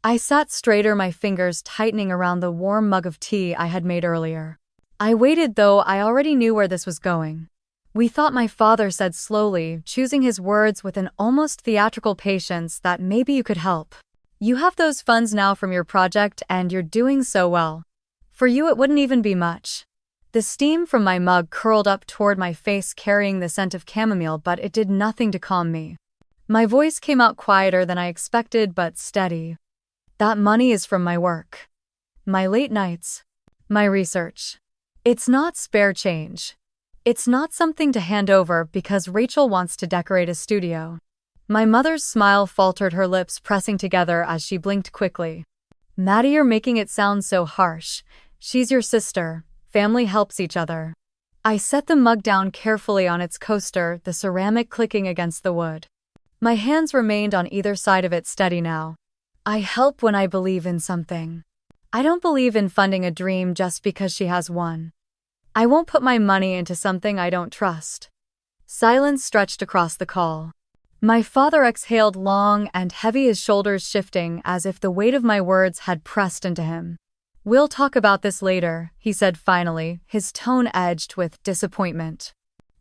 I sat straighter, my fingers tightening around the warm mug of tea I had made earlier. I waited, though I already knew where this was going. "We thought," my father said slowly, choosing his words with an almost theatrical patience, "that maybe you could help. You have those funds now from your project, and you're doing so well. For you it wouldn't even be much." The steam from my mug curled up toward my face, carrying the scent of chamomile, but it did nothing to calm me. My voice came out quieter than I expected, but steady. "That money is from my work. My late nights. My research. It's not spare change. It's not something to hand over because Rachel wants to decorate a studio." My mother's smile faltered, her lips pressing together as she blinked quickly. "Maddie, you're making it sound so harsh. She's your sister. Family helps each other." I set the mug down carefully on its coaster, the ceramic clicking against the wood. My hands remained on either side of it, steady now. "I help when I believe in something. I don't believe in funding a dream just because she has one. I won't put my money into something I don't trust." Silence stretched across the call. My father exhaled long and heavy, his shoulders shifting as if the weight of my words had pressed into him. "We'll talk about this later," he said finally, his tone edged with disappointment.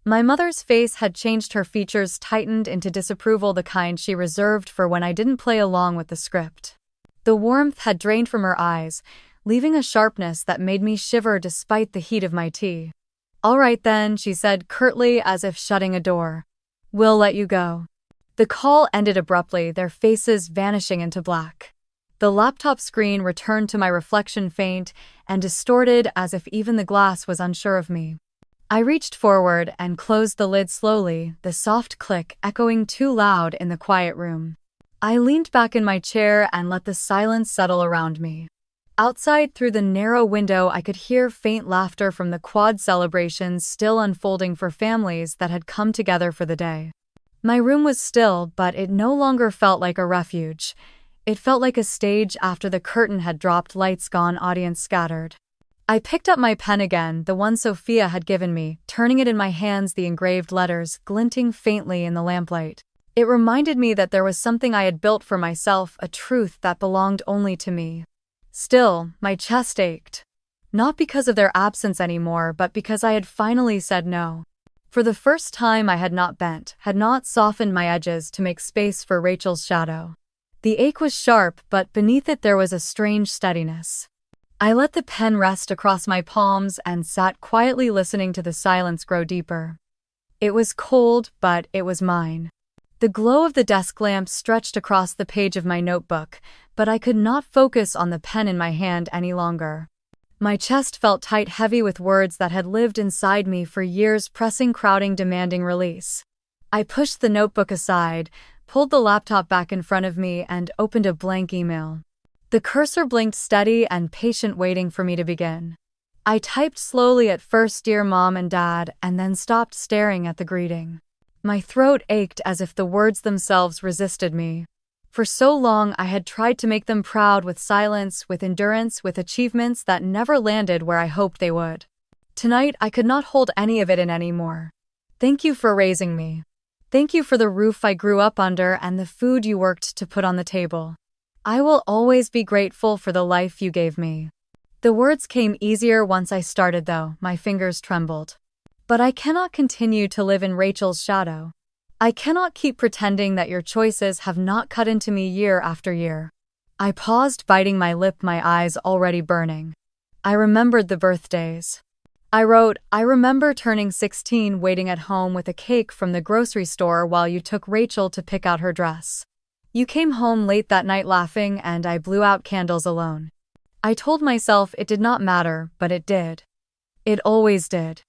My mother's face had changed, her features tightened into disapproval, the kind she reserved for when I didn't play along with the script. The warmth had drained from her eyes, leaving a sharpness that made me shiver despite the heat of my tea. "All right then," she said curtly, as if shutting a door. "We'll let you go." The call ended abruptly, their faces vanishing into black. The laptop screen returned to my reflection, faint and distorted, as if even the glass was unsure of me. I reached forward and closed the lid slowly, the soft click echoing too loud in the quiet room. I leaned back in my chair and let the silence settle around me. Outside, through the narrow window, I could hear faint laughter from the quad celebrations still unfolding for families that had come together for the day. My room was still, but it no longer felt like a refuge. It felt like a stage after the curtain had dropped, lights gone, audience scattered. I picked up my pen again, the one Sophia had given me, turning it in my hands, the engraved letters glinting faintly in the lamplight. It reminded me that there was something I had built for myself, a truth that belonged only to me. Still, my chest ached. Not because of their absence anymore, but because I had finally said no. For the first time, I had not bent, had not softened my edges to make space for Rachel's shadow. The ache was sharp, but beneath it there was a strange steadiness. I let the pen rest across my palms and sat quietly listening to the silence grow deeper. It was cold, but it was mine. The glow of the desk lamp stretched across the page of my notebook, but I could not focus on the pen in my hand any longer. My chest felt tight, heavy with words that had lived inside me for years, pressing, crowding, demanding release. I pushed the notebook aside, pulled the laptop back in front of me, and opened a blank email. The cursor blinked, steady and patient, waiting for me to begin. I typed slowly at first, "Dear Mom and Dad," and then stopped, staring at the greeting. My throat ached as if the words themselves resisted me. For so long I had tried to make them proud, with silence, with endurance, with achievements that never landed where I hoped they would. Tonight I could not hold any of it in anymore. Thank you for raising me. Thank you for the roof I grew up under and the food you worked to put on the table. I will always be grateful for the life you gave me. The words came easier once I started, though my fingers trembled. But I cannot continue to live in Rachel's shadow. I cannot keep pretending that your choices have not cut into me year after year. I paused, biting my lip, my eyes already burning. I remembered the birthdays. I wrote, "I remember turning 16, waiting at home with a cake from the grocery store while you took Rachel to pick out her dress. You came home late that night laughing, and I blew out candles alone. I told myself it did not matter, but it did. It always did."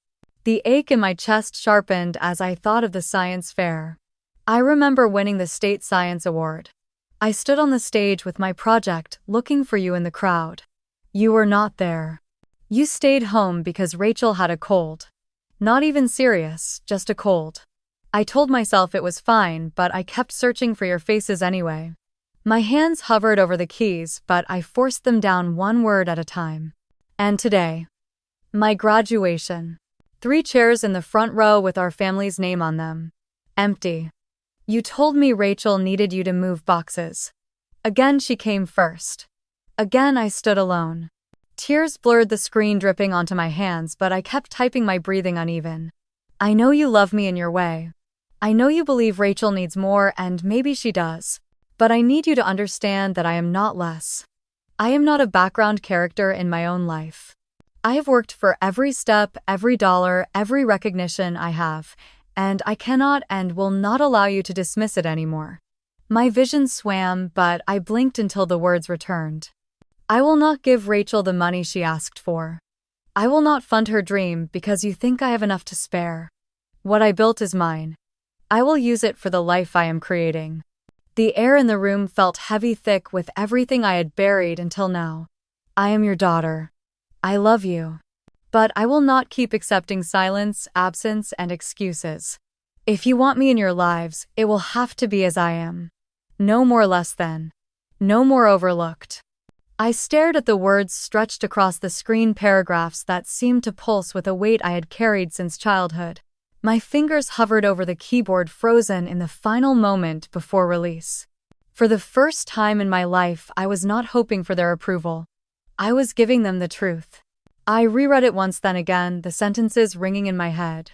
The ache in my chest sharpened as I thought of the science fair. I remember winning the state science award. I stood on the stage with my project, looking for you in the crowd. You were not there. You stayed home because Rachel had a cold. Not even serious, just a cold. I told myself it was fine, but I kept searching for your faces anyway. My hands hovered over the keys, but I forced them down one word at a time. And today. My graduation. 3 chairs in the front row with our family's name on them. Empty. You told me Rachel needed you to move boxes. Again she came first. Again I stood alone. Tears blurred the screen, dripping onto my hands, but I kept typing, my breathing uneven. I know you love me in your way. I know you believe Rachel needs more, and maybe she does. But I need you to understand that I am not less. I am not a background character in my own life. I have worked for every step, every dollar, every recognition I have, and I cannot and will not allow you to dismiss it anymore. My vision swam, but I blinked until the words returned. I will not give Rachel the money she asked for. I will not fund her dream because you think I have enough to spare. What I built is mine. I will use it for the life I am creating. The air in the room felt heavy, thick with everything I had buried until now. I am your daughter. I love you. But I will not keep accepting silence, absence, and excuses. If you want me in your lives, it will have to be as I am. No more less than. No more overlooked. I stared at the words stretched across the screen, paragraphs that seemed to pulse with a weight I had carried since childhood. My fingers hovered over the keyboard, frozen in the final moment before release. For the first time in my life, I was not hoping for their approval. I was giving them the truth. I reread it once, then again, the sentences ringing in my head.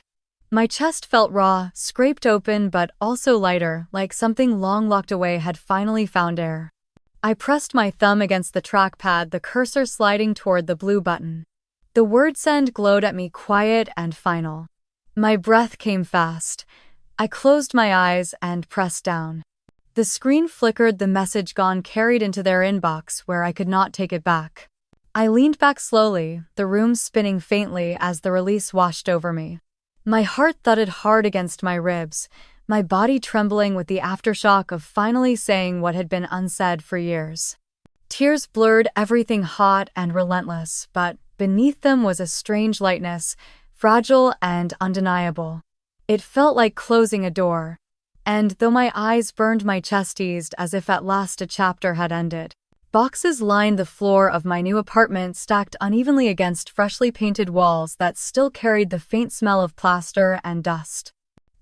My chest felt raw, scraped open, but also lighter, like something long locked away had finally found air. I pressed my thumb against the trackpad, the cursor sliding toward the blue button. The word "send" glowed at me, quiet and final. My breath came fast. I closed my eyes and pressed down. The screen flickered, the message gone, carried into their inbox where I could not take it back. I leaned back slowly, the room spinning faintly as the release washed over me. My heart thudded hard against my ribs, my body trembling with the aftershock of finally saying what had been unsaid for years. Tears blurred everything hot and relentless, but beneath them was a strange lightness, fragile and undeniable. It felt like closing a door. And though my eyes burned, my chest eased as if at last a chapter had ended. Boxes lined the floor of my new apartment, stacked unevenly against freshly painted walls that still carried the faint smell of plaster and dust.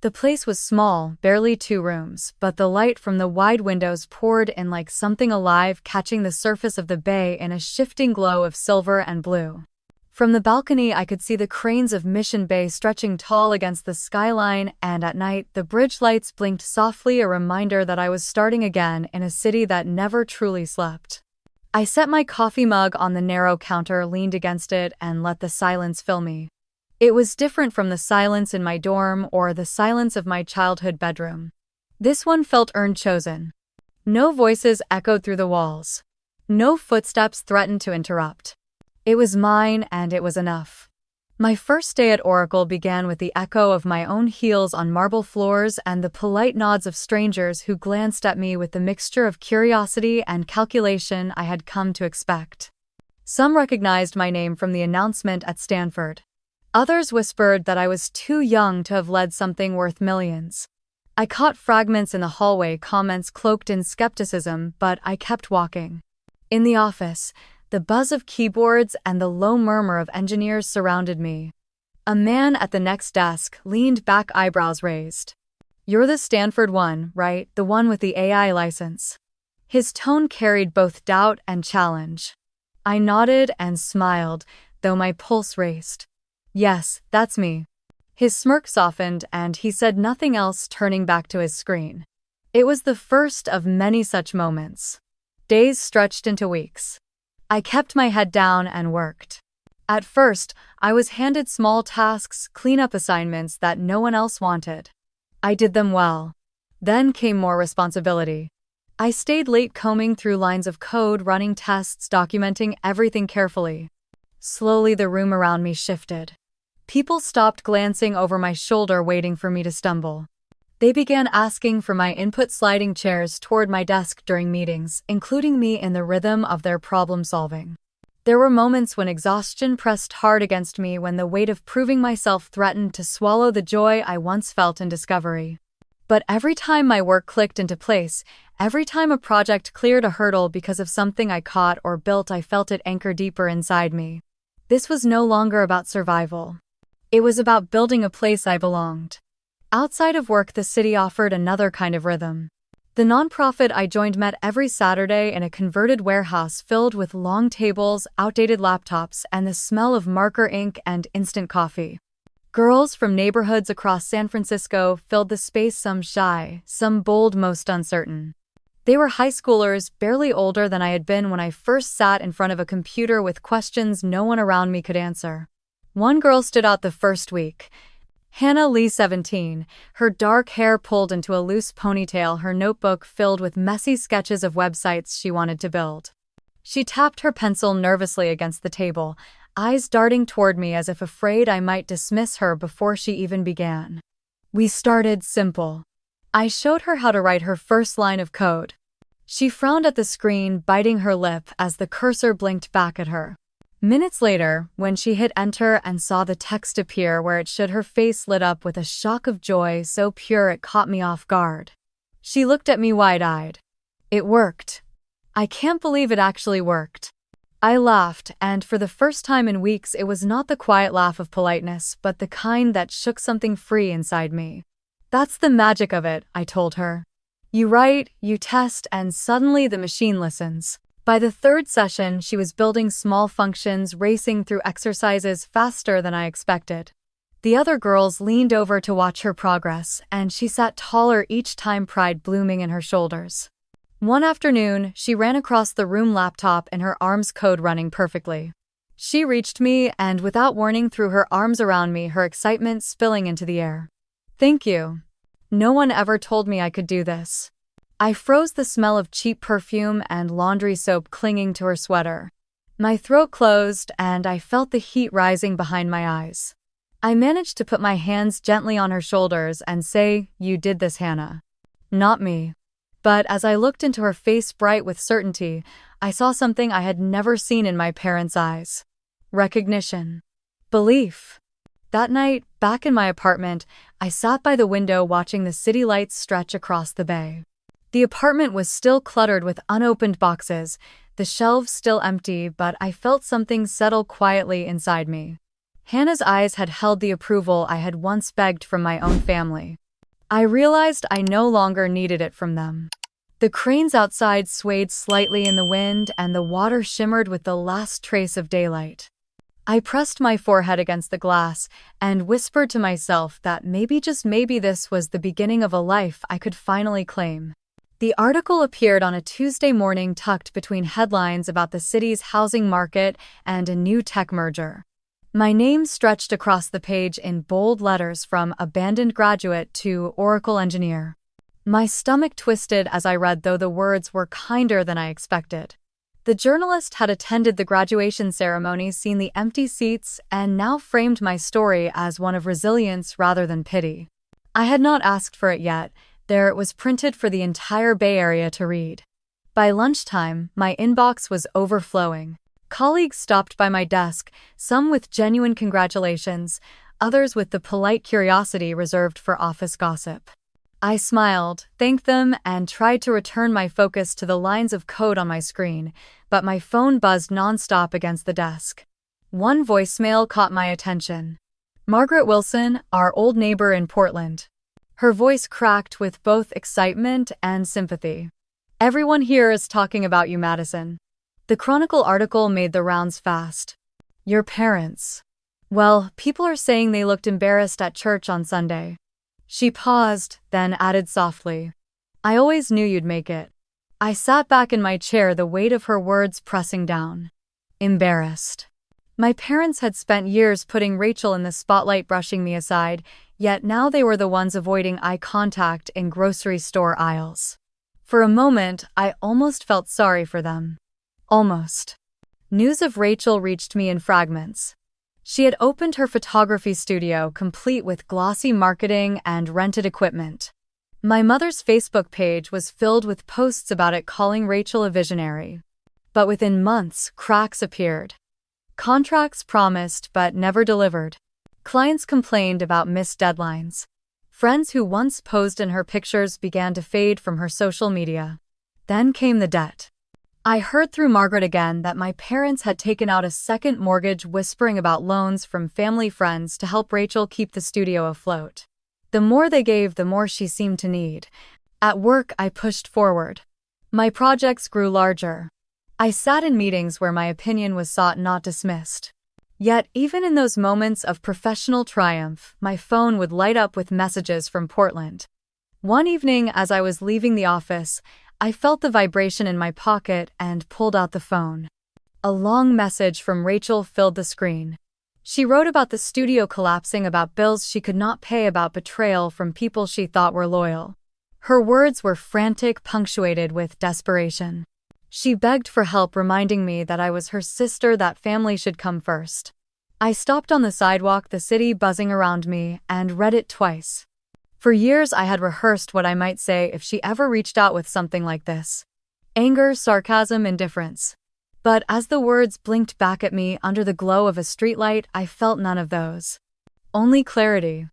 The place was small, barely 2 rooms, but the light from the wide windows poured in like something alive, catching the surface of the bay in a shifting glow of silver and blue. From the balcony, I could see the cranes of Mission Bay stretching tall against the skyline, and at night, the bridge lights blinked softly, a reminder that I was starting again in a city that never truly slept. I set my coffee mug on the narrow counter, leaned against it, and let the silence fill me. It was different from the silence in my dorm or the silence of my childhood bedroom. This one felt chosen. No voices echoed through the walls. No footsteps threatened to interrupt. It was mine, and it was enough. My first day at Oracle began with the echo of my own heels on marble floors and the polite nods of strangers who glanced at me with the mixture of curiosity and calculation I had come to expect. Some recognized my name from the announcement at Stanford. Others whispered that I was too young to have led something worth millions. I caught fragments in the hallway, comments cloaked in skepticism, but I kept walking. In the office, the buzz of keyboards and the low murmur of engineers surrounded me. A man at the next desk leaned back, eyebrows raised. "You're the Stanford one, right? The one with the AI license?" His tone carried both doubt and challenge. I nodded and smiled, though my pulse raced. "Yes, that's me." His smirk softened, and he said nothing else, turning back to his screen. It was the first of many such moments. Days stretched into weeks. I kept my head down and worked. At first, I was handed small tasks, cleanup assignments that no one else wanted. I did them well. Then came more responsibility. I stayed late combing through lines of code, running tests, documenting everything carefully. Slowly, the room around me shifted. People stopped glancing over my shoulder, waiting for me to stumble. They began asking for my input, sliding chairs toward my desk during meetings, including me in the rhythm of their problem-solving. There were moments when exhaustion pressed hard against me, when the weight of proving myself threatened to swallow the joy I once felt in discovery. But every time my work clicked into place, every time a project cleared a hurdle because of something I caught or built, I felt it anchor deeper inside me. This was no longer about survival. It was about building a place I belonged. Outside of work, the city offered another kind of rhythm. The nonprofit I joined met every Saturday in a converted warehouse filled with long tables, outdated laptops, and the smell of marker ink and instant coffee. Girls from neighborhoods across San Francisco filled the space, some shy, some bold, most uncertain. They were high schoolers, barely older than I had been when I first sat in front of a computer with questions no one around me could answer. One girl stood out the first week. Hannah Lee, 17, her dark hair pulled into a loose ponytail, her notebook filled with messy sketches of websites she wanted to build. She tapped her pencil nervously against the table, eyes darting toward me as if afraid I might dismiss her before she even began. We started simple. I showed her how to write her first line of code. She frowned at the screen, biting her lip as the cursor blinked back at her. Minutes later, when she hit enter and saw the text appear where it should, her face lit up with a shock of joy so pure it caught me off guard. She looked at me wide-eyed. It worked. I can't believe it actually worked. I laughed, and for the first time in weeks, it was not the quiet laugh of politeness, but the kind that shook something free inside me. That's the magic of it, I told her. You write, you test, and suddenly the machine listens. By the third session, she was building small functions, racing through exercises faster than I expected. The other girls leaned over to watch her progress, and she sat taller each time, pride blooming in her shoulders. One afternoon, she ran across the room, laptop in her arms, code running perfectly. She reached me and, without warning, threw her arms around me, her excitement spilling into the air. Thank you. No one ever told me I could do this. I froze, the smell of cheap perfume and laundry soap clinging to her sweater. My throat closed, and I felt the heat rising behind my eyes. I managed to put my hands gently on her shoulders and say, "You did this, Hannah. Not me." But as I looked into her face bright with certainty, I saw something I had never seen in my parents' eyes. Recognition. Belief. That night, back in my apartment, I sat by the window watching the city lights stretch across the bay. The apartment was still cluttered with unopened boxes, the shelves still empty, but I felt something settle quietly inside me. Hannah's eyes had held the approval I had once begged from my own family. I realized I no longer needed it from them. The cranes outside swayed slightly in the wind, and the water shimmered with the last trace of daylight. I pressed my forehead against the glass and whispered to myself that maybe, just maybe, this was the beginning of a life I could finally claim. The article appeared on a Tuesday morning, tucked between headlines about the city's housing market and a new tech merger. My name stretched across the page in bold letters, from abandoned graduate to Oracle engineer. My stomach twisted as I read, though the words were kinder than I expected. The journalist had attended the graduation ceremony, seen the empty seats, and now framed my story as one of resilience rather than pity. I had not asked for it yet. There it was, printed for the entire Bay Area to read. By lunchtime, my inbox was overflowing. Colleagues stopped by my desk, some with genuine congratulations, others with the polite curiosity reserved for office gossip. I smiled, thanked them, and tried to return my focus to the lines of code on my screen, but my phone buzzed nonstop against the desk. One voicemail caught my attention. "Margaret Wilson, our old neighbor in Portland." Her voice cracked with both excitement and sympathy. "Everyone here is talking about you, Madison." The Chronicle article made the rounds fast. "Your parents. Well, people are saying they looked embarrassed at church on Sunday." She paused, then added softly, "I always knew you'd make it." I sat back in my chair, the weight of her words pressing down. Embarrassed. My parents had spent years putting Rachel in the spotlight, brushing me aside, yet now they were the ones avoiding eye contact in grocery store aisles. For a moment, I almost felt sorry for them. Almost. News of Rachel reached me in fragments. She had opened her photography studio, complete with glossy marketing and rented equipment. My mother's Facebook page was filled with posts about it, calling Rachel a visionary. But within months, cracks appeared. Contracts promised but never delivered. Clients complained about missed deadlines. Friends who once posed in her pictures began to fade from her social media. Then came the debt. I heard through Margaret again that my parents had taken out a second mortgage, whispering about loans from family friends to help Rachel keep the studio afloat. The more they gave, the more she seemed to need. At work, I pushed forward. My projects grew larger. I sat in meetings where my opinion was sought, not dismissed. Yet, even in those moments of professional triumph, my phone would light up with messages from Portland. One evening, as I was leaving the office, I felt the vibration in my pocket and pulled out the phone. A long message from Rachel filled the screen. She wrote about the studio collapsing, about bills she could not pay, about betrayal from people she thought were loyal. Her words were frantic, punctuated with desperation. She begged for help, reminding me that I was her sister, that family should come first. I stopped on the sidewalk, the city buzzing around me, and read it twice. For years I had rehearsed what I might say if she ever reached out with something like this. Anger, sarcasm, indifference. But as the words blinked back at me under the glow of a streetlight, I felt none of those. Only clarity.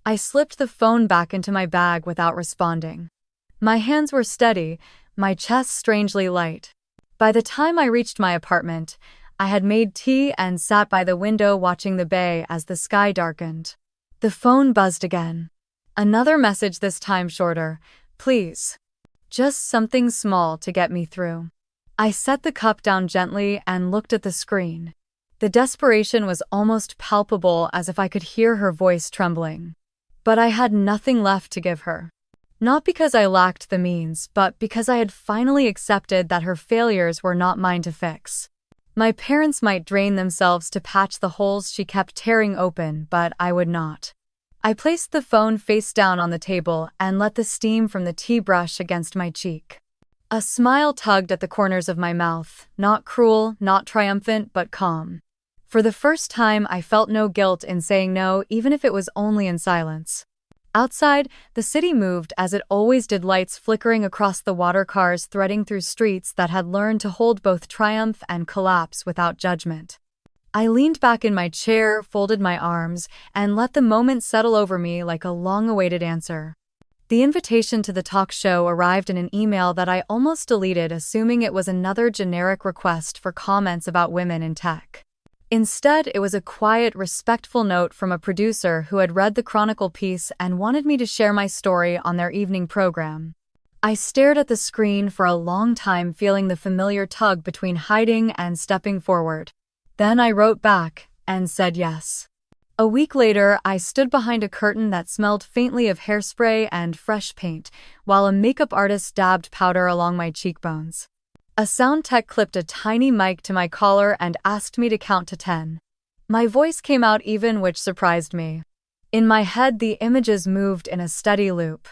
I slipped the phone back into my bag without responding. My hands were steady, my chest strangely light. By the time I reached my apartment, I had made tea and sat by the window watching the bay as the sky darkened. The phone buzzed again. Another message, this time shorter. "Please. Just something small to get me through." I set the cup down gently and looked at the screen. The desperation was almost palpable, as if I could hear her voice trembling. But I had nothing left to give her. Not because I lacked the means, but because I had finally accepted that her failures were not mine to fix. My parents might drain themselves to patch the holes she kept tearing open, but I would not. I placed the phone face down on the table and let the steam from the tea brush against my cheek. A smile tugged at the corners of my mouth, not cruel, not triumphant, but calm. For the first time, I felt no guilt in saying no, even if it was only in silence. Outside, the city moved as it always did, lights flickering across the water, cars threading through streets that had learned to hold both triumph and collapse without judgment. I leaned back in my chair, folded my arms, and let the moment settle over me like a long-awaited answer. The invitation to the talk show arrived in an email that I almost deleted, assuming it was another generic request for comments about women in tech. Instead, it was a quiet, respectful note from a producer who had read the Chronicle piece and wanted me to share my story on their evening program. I stared at the screen for a long time, feeling the familiar tug between hiding and stepping forward. Then I wrote back and said yes. A week later, I stood behind a curtain that smelled faintly of hairspray and fresh paint, while a makeup artist dabbed powder along my cheekbones. A sound tech clipped a tiny mic to my collar and asked me to count to 10. My voice came out even, which surprised me. In my head, the images moved in a steady loop.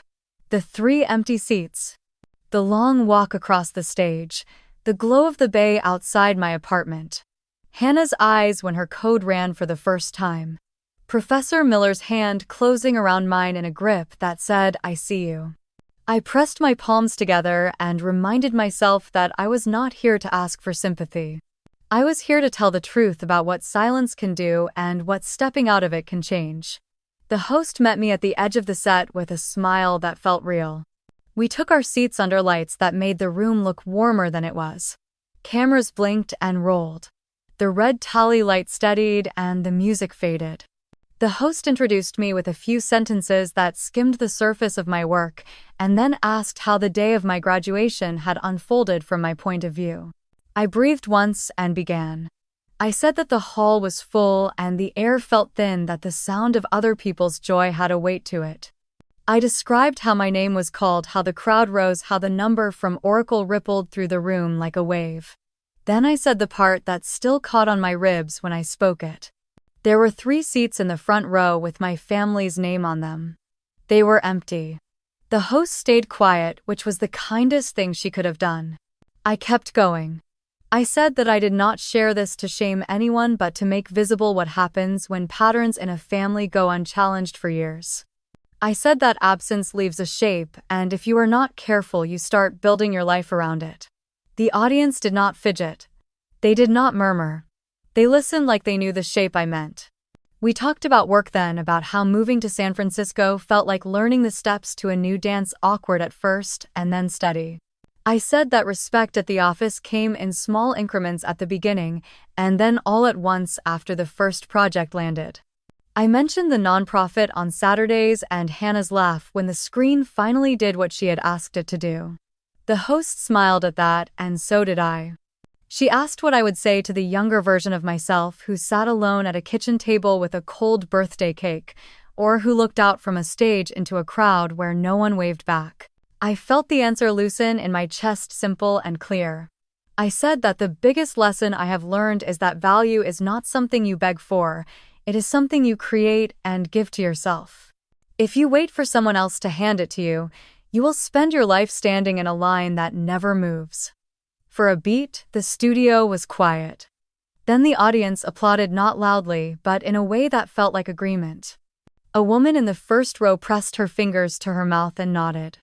The 3 empty seats. The long walk across the stage. The glow of the bay outside my apartment. Hannah's eyes when her code ran for the first time. Professor Miller's hand closing around mine in a grip that said, "I see you." I pressed my palms together and reminded myself that I was not here to ask for sympathy. I was here to tell the truth about what silence can do and what stepping out of it can change. The host met me at the edge of the set with a smile that felt real. We took our seats under lights that made the room look warmer than it was. Cameras blinked and rolled. The red tally light steadied and the music faded. The host introduced me with a few sentences that skimmed the surface of my work, and then asked how the day of my graduation had unfolded from my point of view. I breathed once and began. I said that the hall was full and the air felt thin, that the sound of other people's joy had a weight to it. I described how my name was called, how the crowd rose, how the number from Oracle rippled through the room like a wave. Then I said the part that still caught on my ribs when I spoke it. There were 3 seats in the front row with my family's name on them. They were empty. The host stayed quiet, which was the kindest thing she could have done. I kept going. I said that I did not share this to shame anyone, but to make visible what happens when patterns in a family go unchallenged for years. I said that absence leaves a shape, and if you are not careful, you start building your life around it. The audience did not fidget. They did not murmur. They listened like they knew the shape I meant. We talked about work then, about how moving to San Francisco felt like learning the steps to a new dance, awkward at first and then steady. I said that respect at the office came in small increments at the beginning and then all at once after the first project landed. I mentioned the nonprofit on Saturdays and Hannah's laugh when the screen finally did what she had asked it to do. The host smiled at that, and so did I. She asked what I would say to the younger version of myself who sat alone at a kitchen table with a cold birthday cake, or who looked out from a stage into a crowd where no one waved back. I felt the answer loosen in my chest, simple and clear. I said that the biggest lesson I have learned is that value is not something you beg for, it is something you create and give to yourself. If you wait for someone else to hand it to you, you will spend your life standing in a line that never moves. For a beat, the studio was quiet. Then the audience applauded, not loudly, but in a way that felt like agreement. A woman in the first row pressed her fingers to her mouth and nodded.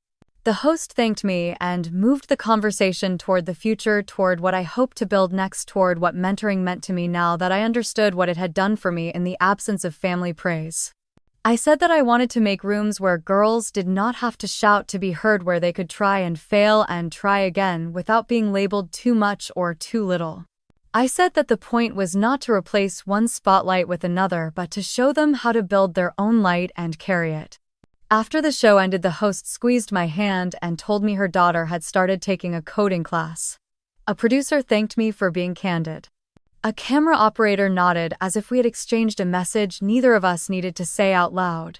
The host thanked me and moved the conversation toward the future, toward what I hoped to build next, toward what mentoring meant to me now that I understood what it had done for me in the absence of family praise. I said that I wanted to make rooms where girls did not have to shout to be heard, where they could try and fail and try again without being labeled too much or too little. I said that the point was not to replace one spotlight with another, but to show them how to build their own light and carry it. After the show ended, the host squeezed my hand and told me her daughter had started taking a coding class. A producer thanked me for being candid. A camera operator nodded as if we had exchanged a message neither of us needed to say out loud.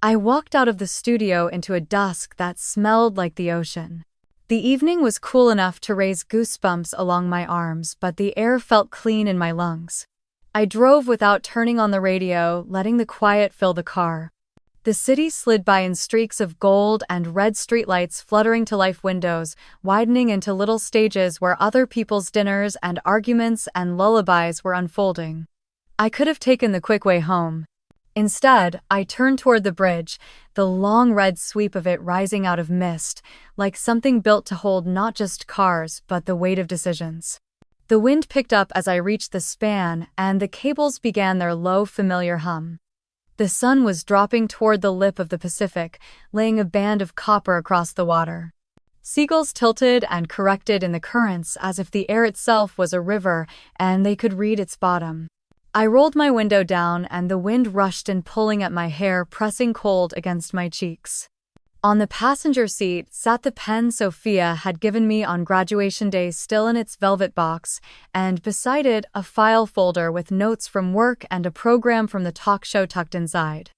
I walked out of the studio into a dusk that smelled like the ocean. The evening was cool enough to raise goosebumps along my arms, but the air felt clean in my lungs. I drove without turning on the radio, letting the quiet fill the car. The city slid by in streaks of gold and red streetlights fluttering to life, windows widening into little stages where other people's dinners and arguments and lullabies were unfolding. I could have taken the quick way home. Instead, I turned toward the bridge, the long red sweep of it rising out of mist, like something built to hold not just cars but the weight of decisions. The wind picked up as I reached the span, and the cables began their low, familiar hum. The sun was dropping toward the lip of the Pacific, laying a band of copper across the water. Seagulls tilted and corrected in the currents as if the air itself was a river and they could read its bottom. I rolled my window down and the wind rushed in, pulling at my hair, pressing cold against my cheeks. On the passenger seat sat the pen Sophia had given me on graduation day, still in its velvet box, and beside it a file folder with notes from work and a program from the talk show tucked inside.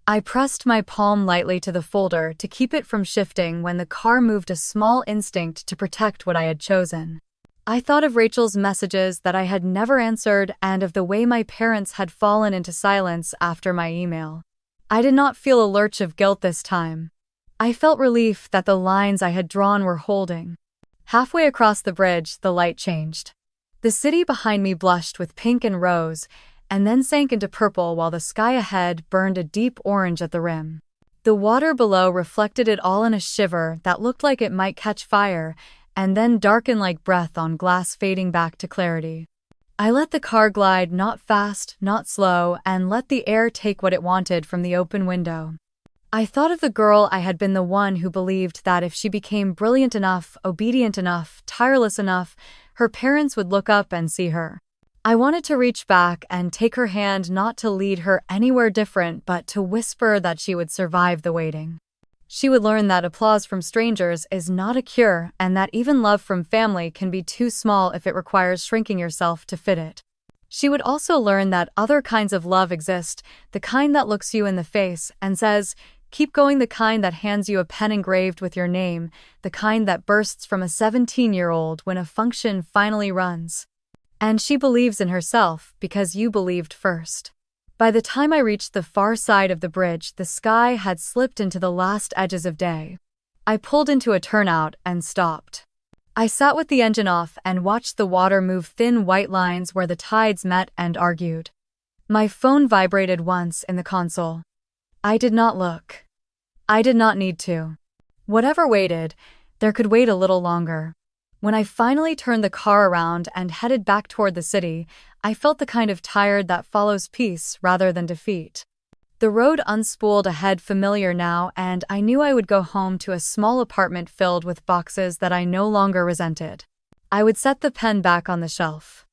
I pressed my palm lightly to the folder to keep it from shifting when the car moved, a small instinct to protect what I had chosen. I thought of Rachel's messages that I had never answered and of the way my parents had fallen into silence after my email. I did not feel a lurch of guilt this time. I felt relief that the lines I had drawn were holding. Halfway across the bridge, the light changed. The city behind me blushed with pink and rose, and then sank into purple while the sky ahead burned a deep orange at the rim. The water below reflected it all in a shiver that looked like it might catch fire, and then darken like breath on glass, fading back to clarity. I let the car glide, not fast, not slow, and let the air take what it wanted from the open window. I thought of the girl I had been, the one who believed that if she became brilliant enough, obedient enough, tireless enough, her parents would look up and see her. I wanted to reach back and take her hand, not to lead her anywhere different, but to whisper that she would survive the waiting. She would learn that applause from strangers is not a cure, and that even love from family can be too small if it requires shrinking yourself to fit it. She would also learn that other kinds of love exist, the kind that looks you in the face and says, "Keep going," the kind that hands you a pen engraved with your name, the kind that bursts from a 17-year-old when a function finally runs. And she believes in herself because you believed first. By the time I reached the far side of the bridge, the sky had slipped into the last edges of day. I pulled into a turnout and stopped. I sat with the engine off and watched the water move, thin white lines where the tides met and argued. My phone vibrated once in the console. I did not look. I did not need to. Whatever waited, there could wait a little longer. When I finally turned the car around and headed back toward the city, I felt the kind of tired that follows peace rather than defeat. The road unspooled ahead, familiar now, and I knew I would go home to a small apartment filled with boxes that I no longer resented. I would set the pen back on the shelf.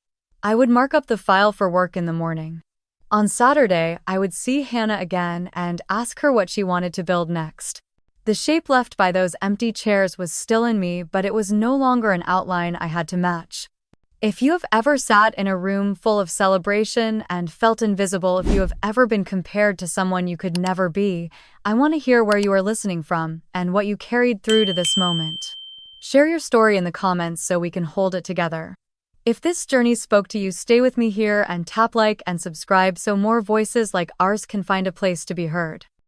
I would mark up the file for work in the morning. On Saturday, I would see Hannah again and ask her what she wanted to build next. The shape left by those empty chairs was still in me, but it was no longer an outline I had to match. If you have ever sat in a room full of celebration and felt invisible, if you have ever been compared to someone you could never be, I want to hear where you are listening from and what you carried through to this moment. Share your story in the comments so we can hold it together. If this journey spoke to you, stay with me here and tap like and subscribe so more voices like ours can find a place to be heard.